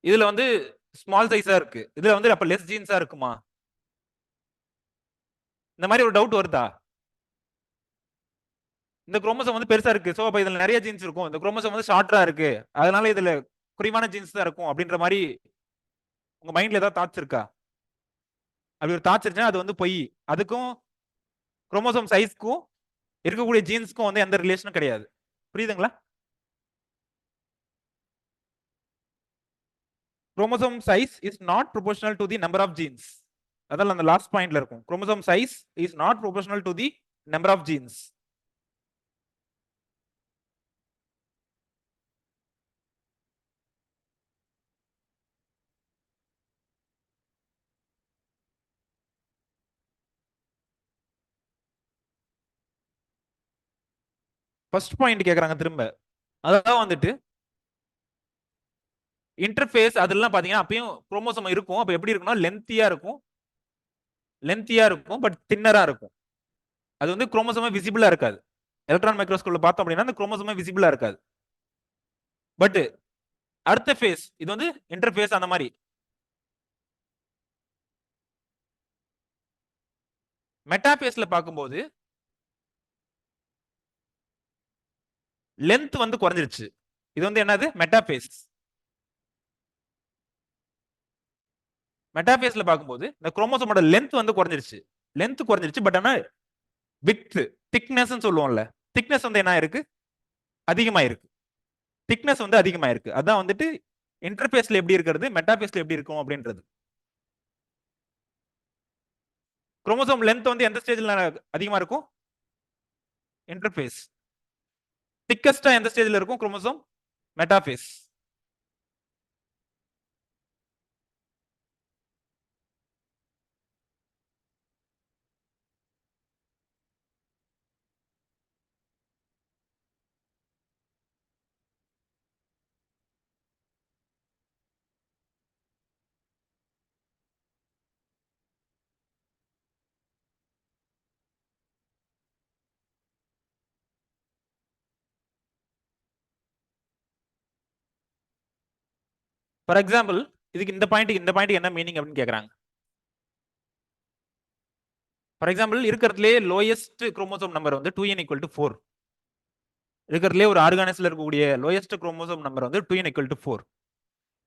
இதுல வந்து ஸ்மால் சைஸா இருக்கு, இதுல வந்து அப்ப லெஸ் ஜீன்ஸா இருக்குமா? இந்த மாதிரி ஒரு டவுட் வருதா? இந்த குரோமோசோம் வந்து பெருசா இருக்கு, சோ அப்ப இதுல நிறைய ஜீன்ஸ் இருக்கும். இந்த குரோமோசோம் வந்து ஷார்ட்டா இருக்கு, அதனால இதுல குறைவான ஜீன்ஸ் தான் இருக்கும் அப்படின்ற மாதிரி உங்க மைண்ட்ல ஏதாவது தாட்ஸ் இருக்கா? அப்படி ஒரு தாட்ஸ் இருந்துச்சுன்னா அது வந்து பொய். அதுக்கும் குரோமோசோம் சைஸ்க்கும் இருக்கக்கூடிய ஜீன்ஸ்க்கும் வந்து எந்த ரிலேஷனும் கிடையாது. புரியுதுங்களா? Chromosome size is not proportional to the number of genes. அதெல்லாம் அந்த லாஸ்ட் பாயிண்ட்ல இருக்கும். Chromosome size is not proportional to the number of genes. First point கேக்குறாங்க திரும்ப. அதான் வந்துட்டு இன்டர்ஃபேஸ் அதெல்லாம் பாத்தீங்கன்னா அப்பயும் குரோமோசோம் இருக்கும். அப்ப எப்படி இருக்கும்னா லென்த்தியா இருக்கும் பட் தின்னரா இருக்கும். அது வந்து குரோமோசோமா விசிபிளா இருக்காது. எலக்ட்ரான் மைக்ரோஸ்கோப்ல பார்த்தோம் அப்படின்னா அந்த குரோமோசோமா விசிபிளா இருக்காது. பட் அடுத்த ஃபேஸ் இது வந்து இன்டர்ஃபேஸ் அந்த மாதிரி. மெட்டாஃபேஸ்ல பார்க்கும்போது லென்த் வந்து குறைஞ்சிருச்சு. இது வந்து என்னது? மெட்டாஃபேஸ். மெட்டாஃபேஸ்ல பார்க்கும்போது இந்த குரோமோசோமோட லென்த் வந்து குறைஞ்சிருச்சு. பட் ஆனா விட்த் திக்னஸ் சொல்லுவோம்ல, திக்னஸ் வந்து என்ன இருக்கு? அதிகமா இருக்கு. திக்னஸ் வந்து அதிகமா இருக்கு. அதான் வந்துட்டு இன்டர்ஃபேஸ்ல எப்படி இருக்கிறது, மெட்டாஃபேஸ்ல எப்படி இருக்கும் அப்படின்றது. குரோமோசோம் லென்த் வந்து எந்த ஸ்டேஜ்ல அதிகமா இருக்கும்? இன்டர்ஃபேஸ். திக்கஸ்டா எந்த ஸ்டேஜ்ல இருக்கும் குரோமோசோம்? மெட்டாஃபேஸ். ஃபார் எக்ஸாம்பிள் இதுக்கு இந்த பாயிண்ட் என்ன மீனிங் அப்படின்னு கேக்குறாங்க. ஃபார் எக்ஸாம்பிள் இருக்கிறதுலே லோயஸ்ட் குரோமோசோம் நம்பர் வந்து 2n = 4. இருக்கிறதுலே ஒரு ஆர்கானிஸ்ல இருக்கக்கூடிய லோயஸ்ட் குரோமோசோம் நம்பர் வந்து 2n = 4.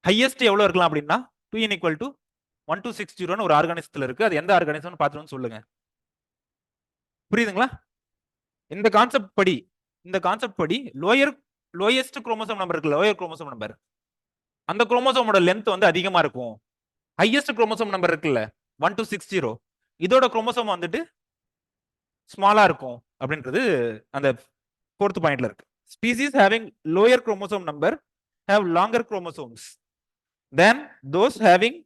ஹையஸ்ட் எவ்வளவு இருக்கலாம் அப்படின்னா 2n = 1260 ஒரு ஆர்கானிசத்துல இருக்கு. அது எந்த ஆர்கானிசம்னு பார்த்துட்டு சொல்லுங்க. புரியுதுங்களா? இந்த கான்செப்ட் படி லோயஸ்ட் குரோமோசோம் நம்பர் இருக்கு, லோயர் குரோமோசோம் நம்பர், அந்த குரோமோசோமோட லென்த் வந்து அதிகமா இருக்கும். ஹையஸ்ட் குரோமோசோம் நம்பர் இருக்குல்ல 1260, இதோட குரோமோசோம் வந்துட்டு ஸ்மாலா இருக்கும் அப்படின்றது அந்த 4th பாயிண்ட்ல இருக்கு. Species having lower chromosome number have longer chromosomes than those having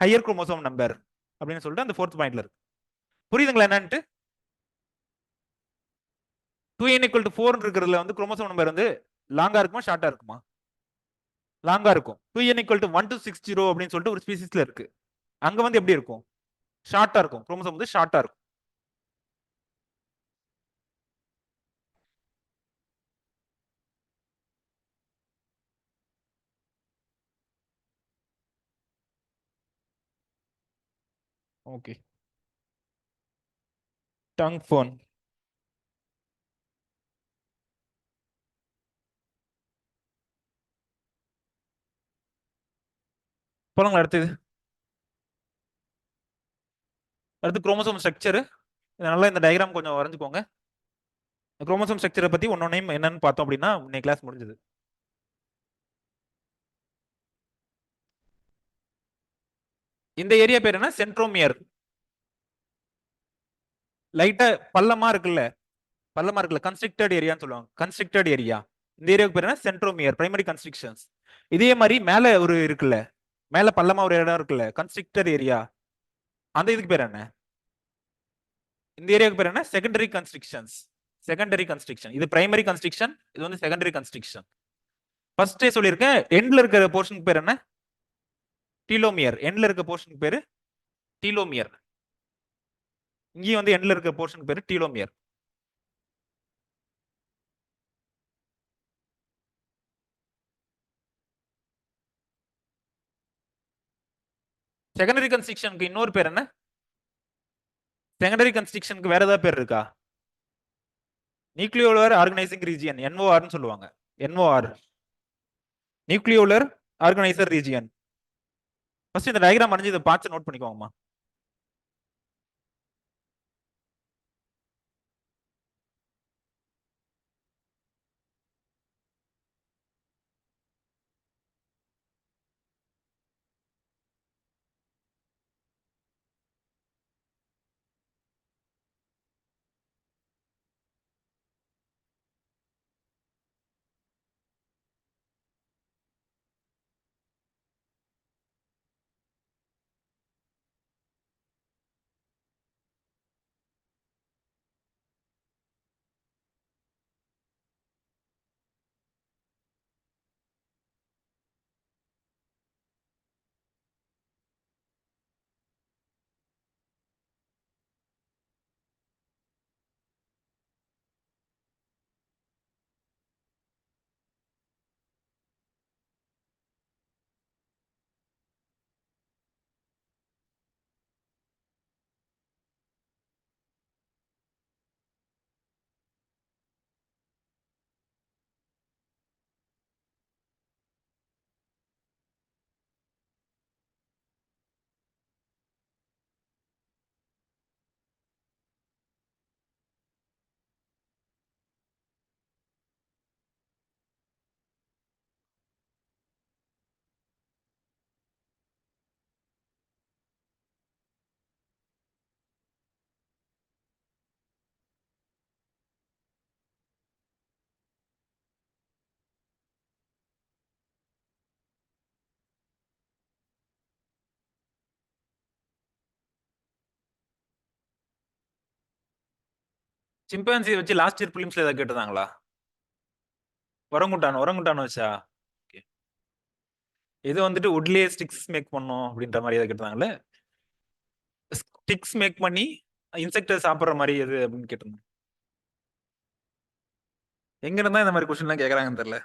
higher chromosome number அப்படின்னு சொல்லிட்டு அந்த 4th பாயிண்ட்ல இருக்கு. புரியுதுங்களா என்னன்ட்டு? 2n = 4 இருக்கிறதுல வந்து குரோமோசோம் நம்பர் வந்து லாங்கா இருக்குமா ஷார்ட்டா இருக்குமா? லாங்கா இருக்கும். 2n = 1260 அப்படின்னு சொல்லிட்டு ஒரு ஸ்பீசிஸ்ல இருக்கு. அங்க வந்து எப்படி இருக்கும்? ஷார்ட்டா இருக்கும். குரோமோசோம் வந்து ஷார்ட்டா இருக்கும். ஓகே. Tongue phone. போலாங்களா அடுத்தது? அடுத்து குரோமோசோம் ஸ்ட்ரக்சர். நல்லா இந்த டயக்ராம் கொஞ்சம் வரைஞ்சுக்கோங்க. குரோமோசோம் ஸ்ட்ரக்சரை பத்தி ஒன்னொன்னையும் என்னன்னு பார்த்தோம் அப்படின்னா இன்னைக்கு கிளாஸ் முடிஞ்சது. இந்த ஏரியா பேர் என்ன? சென்ட்ரோமியர். லைட்டா பள்ளமா இருக்குல்ல கன்ஸ்ட்ரிக்டட் ஏரியான்னு சொல்லுவாங்க. Constricted area. இந்த ஏரியாவுக்கு பேர் என்ன? Centromere, primary constrictions. இதே மாதிரி மேல ஒரு இருக்குல்ல, மேல பள்ளமா ஒரு இடம் இருக்குல்ல, கன்ஸ்ட்ரிக்டர் ஏரியா, அந்த இதுக்கு பேர் என்ன? இந்த ஏரியாவுக்கு பேர் என்ன? Secondary constrictions. Secondary constriction. இது பிரைமரி கன்ஸ்ட்ரிக்ஷன், இது வந்து செகண்டரி கன்ஸ்ட்ரிக்ஷன். ஃபர்ஸ்டே சொல்லியிருக்கேன், எண்ட்ல இருக்கிற போர்ஷனுக்கு பேர் என்ன? டீலோமியர். எண்ட்ல இருக்க போர்ஷனுக்கு பேரு டீலோமியர். இங்கேயும் வந்து எண்ட்ல இருக்க போர்ஷனுக்கு பேரு டீலோமியர். செகண்டரி கன்ஸ்ட்ரிக்ஷனுக்கு இன்னொரு பேர் என்ன? செகண்டரி கன்ஸ்ட்ரிக்ஷனுக்கு வேற ஏதாவது பேர் இருக்கா? நியூக்ளியோலர் ஆர்கனைசிங் ரீஜியன், என்ஓஆர்னு சொல்லுவாங்க. NOR, nucleolar organiser region. First இந்த டயக்ராம் வரைஞ்சு இதை பார்த்து நோட் பண்ணிக்கோங்கம்மா. சிம்பான்சி வச்சு லாஸ்ட் இயர் பிலிம்ஸ்ல ஏதாவது கேட்டிருந்தாங்களா? ஒரங்குட்டான், ஒரங்குட்டான் வச்சா? Okay. இது வந்துட்டு வுட்லயே ஸ்டிக்ஸ் மேக் பண்ணும் அப்படின்ற மாதிரி ஏதாவது கேட்டிருந்தாங்களே. ஸ்டிக்ஸ் மேக் பண்ணி இன்செக்டை சாப்பிடுற மாதிரி எது அப்படின்னு கேட்டிருந்தாங்க. எங்க இருந்தா இந்த மாதிரி கொஸ்டின் எல்லாம் கேக்குறாங்கன்னு தெரியல.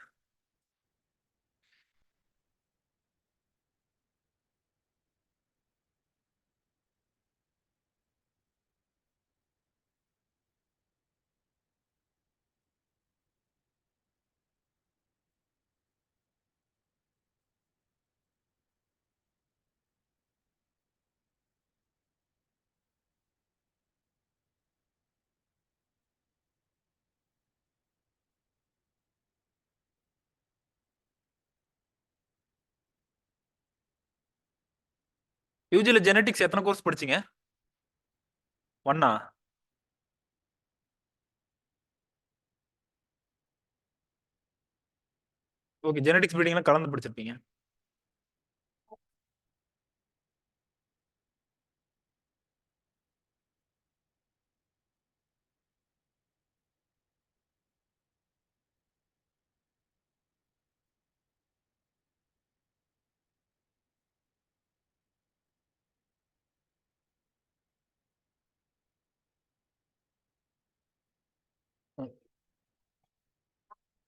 யூஜில ஜெனடிக்ஸ் எத்தனை கோர்ஸ் படிச்சீங்க? ஒன்னா? ஓகே, ஜெனடிக்ஸ் ப்ரீடிங்லாம் கலந்து படிச்சிருப்பீங்க.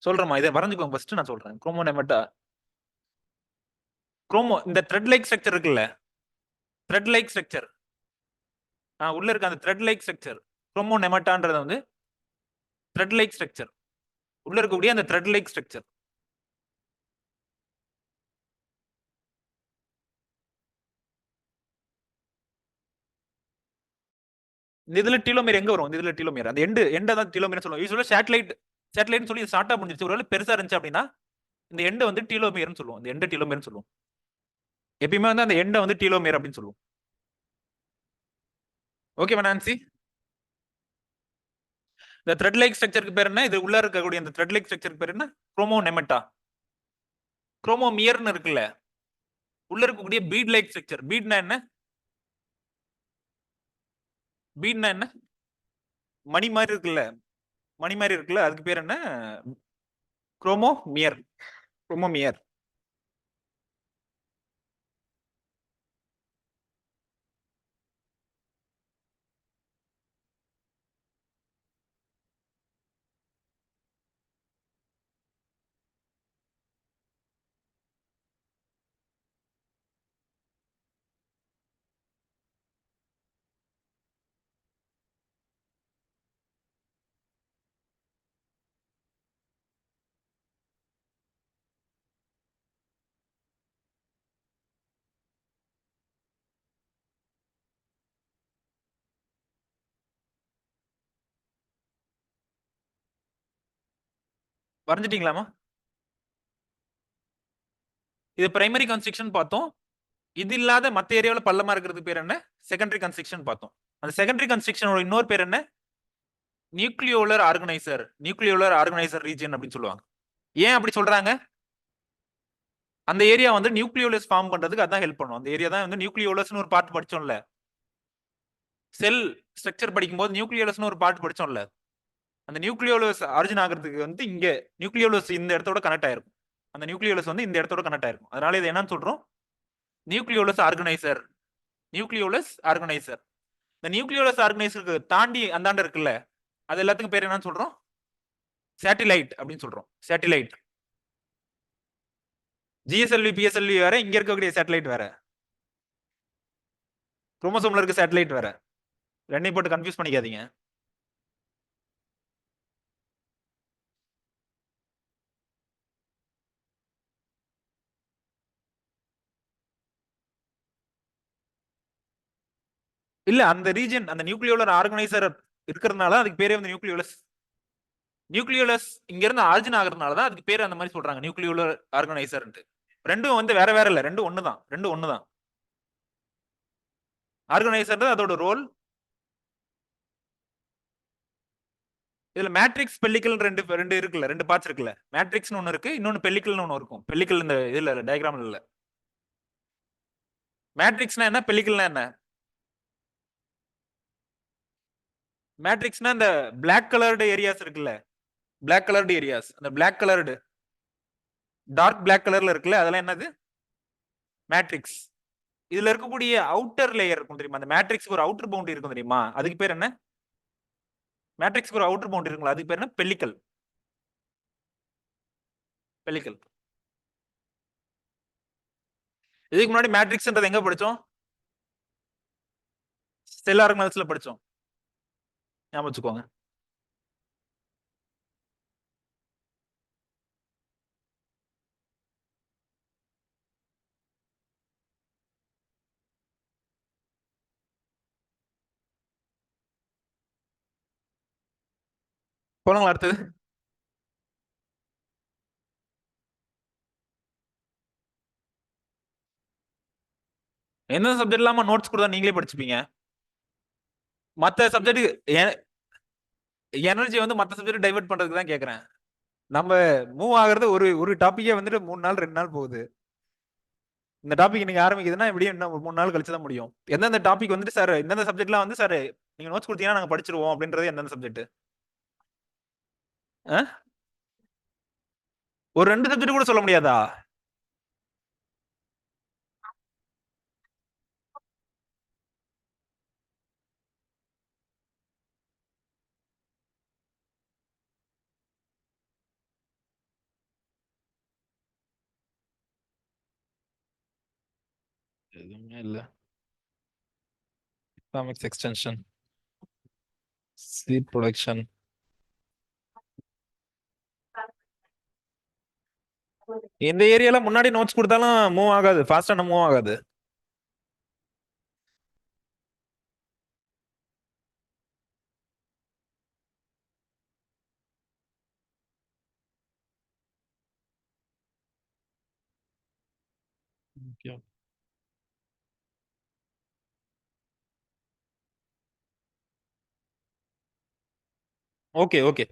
சொல்றேம்மா, இதை வரைஞ்சுக்கோங்க ஃபர்ஸ்ட், நான் சொல்றேன். குரோமோனெமட்டா, குரோமோ இந்த த்ரெட் லைக் ஸ்ட்ரக்சர் இருக்குல்ல, த்ரெட் லைக் ஸ்ட்ரக்சர், உள்ள இருக்க அந்த த்ரெட் லைக் ஸ்ட்ரக்சர், குரோமோனெமட்டான்றது வந்து த்ரெட் லைக் ஸ்ட்ரக்சர், உள்ள இருக்கக்கூடிய அந்த த்ரெட் லைக் ஸ்ட்ரக்சர். இந்த இதுல டீலோமியர் எங்க வரும்? இந்த இதுல டீலோமியர் அந்த எண்ட் தான் டீலோமியர் சொல்லுவோம். யூசுவலா சேட்டலைட்னு சொல்லி ஷார்ட்டா முடிஞ்சிச்சு. ஒருவேளை பெருசா இருந்துச்சு அப்படின்னா இந்த எண்ட் வந்து டீலோமியர்னு சொல்லுவோம். இந்த எண்ட் டீலோமியர்னு சொல்லுவோம். எப்பயுமே வந்து அந்த எண்டை வந்து டீலோமியர் அப்படின்னு சொல்லுவோம். ஓகேவா நான்சி? இந்த த்ரெட் லைக் ஸ்ட்ரக்சருக்கு பேர் என்ன? இது உள்ள இருக்கக்கூடிய அந்த த்ரெட் லைக் ஸ்ட்ரக்சருக்கு பேர் என்ன? குரோமோனெமட்டா. குரோமோமியர்னு இருக்குல்ல, உள்ள இருக்கக்கூடிய பீட் லைக் ஸ்ட்ரக்சர். பீட்னா என்ன? பீட்னா என்ன? மணி மாதிரி இருக்குல்ல, மணி மாதிரி இருக்குல்ல, அதுக்கு பேர் என்ன? குரோமோமியர். குரோமோமியர். வரைஞ்சிட்டீங்களாமா? இது பிரைமரி கன்ஸ்ட்ரக்ஷன் பார்த்தோம். இது இல்லாத மத்த ஏரியாவில் பள்ளமா இருக்கிறது பேர் என்ன? செகண்டரி கன்ஸ்ட்ரக்ஷன் பார்த்தோம். அந்த செகண்டரி கன்ஸ்ட்ரக்ஷனோட இன்னொரு பேர் என்ன? நியூக்ளியோலர் ஆர்கனைசர். நியூக்ளியோலர் ஆர்கனைசர் ரீஜன் அப்படின்னு சொல்லுவாங்க. ஏன் அப்படி சொல்றாங்க? அந்த ஏரியா வந்து நியூக்ளியோலஸ் ஃபார்ம் பண்றதுக்கு அதான் ஹெல்ப் பண்ணும். அந்த ஏரியா தான் வந்து நியூக்ளியோலஸ்னு ஒரு பார்ட் படிச்சோம்ல. செல் ஸ்ட்ரக்சர் படிக்கும்போது நியூக்ளியோலஸ்னு ஒரு பார்ட் படிச்சோம்ல. அந்த நியூக்ளியோலஸ் ஆரிஜின் ஆகிறதுக்கு வந்து இங்க நியூக்ளியோலஸ் இந்த இடத்தோட கனெக்ட் ஆயிருக்கும். அந்த நியூக்ளியோலஸ் வந்து இந்த இடத்தோட கனெக்ட் ஆயிருக்கும். அதனால இது என்னன்னு சொல்றோம்? Nucleolus organiser. Nucleolus organiser. இந்த நியூக்ளியோலஸ் ஆர்கனைசருக்கு தாண்டி அந்தாண்ட இருக்குல்ல, அது எல்லாத்துக்கும் பேர் என்னன்னு சொல்றோம்? சேட்டிலைட் அப்படின்னு சொல்றோம். சேட்டிலைட். ஜிஎஸ்எல்வி பிஎஸ்எல்வி வேற, இங்க இருக்கக்கூடிய சேட்டலைட் வேற. குரோமோசோம்ல இருக்க சேட்டலைட் வேற. ரெண்டையும் போட்டு கன்ஃபியூஸ் பண்ணிக்காதீங்க. இல்ல அந்த ரீஜன், அந்த நியூக்ளியோலர் ஆர்கனைசர் இருக்கிறதுனால அதுக்கு பேரே வந்து நியூக்ளியோலஸ். நியூக்ளியோலஸ் இங்க இருந்து ஆரிஜின் ஆகிறதுனால தான் அதுக்கு பேர் அந்த மாதிரி சொல்றாங்க, நியூக்ளியோலர் ஆர்கனைசர். ரெண்டும் வந்து வேற வேற இல்ல, ரெண்டும் ஒண்ணுதான். ரெண்டும் ஒண்ணுதான். ஆர்கனைசர் அதோட ரோல். இதுல மேட்ரிக்ஸ் பெல்லிக்கல் ரெண்டு ரெண்டு இருக்குல்ல, ரெண்டு பார்ட்ஸ் இருக்குல்ல. மேட்ரிக்ஸ்னு ஒன்னு இருக்கு, இன்னொன்னு பெல்லிக்கல்னு ஒன்னு இருக்கும். பெல்லிக்கல் இந்த இதுல டயகிராம்ல இல்ல. மேட்ரிக்ஸ்னா என்ன, பெல்லிக்கல்னா என்ன? மேட்ரிக்ஸ்னா இந்த பிளாக் கலர்டு ஏரியாஸ் இருக்குல்ல, பிளாக் கலர்டு ஏரியாஸ், அந்த பிளாக் கலர்டு டார்க் பிளாக் கலர்ல இருக்குல்ல, அதெல்லாம் என்னது? மேட்ரிக்ஸ். இதுல இருக்கக்கூடிய அவுட்டர் லேயர் இருக்கும் தெரியுமா? அந்த மேட்ரிக்ஸ்க்கு ஒரு அவுட்டர் பவுண்டரி இருக்கும் தெரியுமா? அதுக்கு பேர் என்ன? மேட்ரிக்ஸ்க்கு ஒரு அவுட்டர் பவுண்டரி இருக்குங்களா, அதுக்கு பேர் என்ன? பெல்லிக்கல். பெல்லிக்கல். இதுக்கு முன்னாடி மேட்ரிக்ஸ்ன்றது எங்க படிச்சோம்? செல் ஆர்கனல்ஸ்ல படிச்சோம். ஞாபகம் வச்சுக்கோங்க. போலாங்களா அடுத்தது? எந்த சப்ஜெக்ட் இல்லாம நோட்ஸ் கொடுத்தா நீங்களே படிச்சுப்பீங்க? மத்த சப்ஜெக்ட் எனர்ஜி வந்து மத்த சப்ஜெக்ட் டைவர்ட் பண்றதுக்கு தான் கேக்குறேன். நம்ம மூவ் ஆகுறது ஒரு ஒரு டாபிக்கே வந்துட்டு 3 நாள் 2 நாள் போகுது. இந்த டாபிக் நீங்க ஆரம்பிக்குதுன்னா எப்படியும் இன்னும் ஒரு 3 நாள் கழிச்சு தான் முடியும். எந்தெந்த டாபிக் வந்துட்டு சார் எந்தெந்த சப்ஜெக்ட்லாம் வந்து சார் நீங்க நோட்ஸ் கொடுத்தீங்கன்னா நாங்க படிச்சிருவோம் அப்படின்றது எந்தெந்த சப்ஜெக்ட்? ஒரு 2 சப்ஜெக்ட் கூட சொல்ல முடியாதா? எதுவுமே இல்ல. Economics extension, seed production. இந்த ஏரியால முன்னாடி நோட்ஸ் கொடுத்தாலும் மூவ் ஆகாது, ஃபாஸ்டா மூவ் ஆகாது. Okay okay.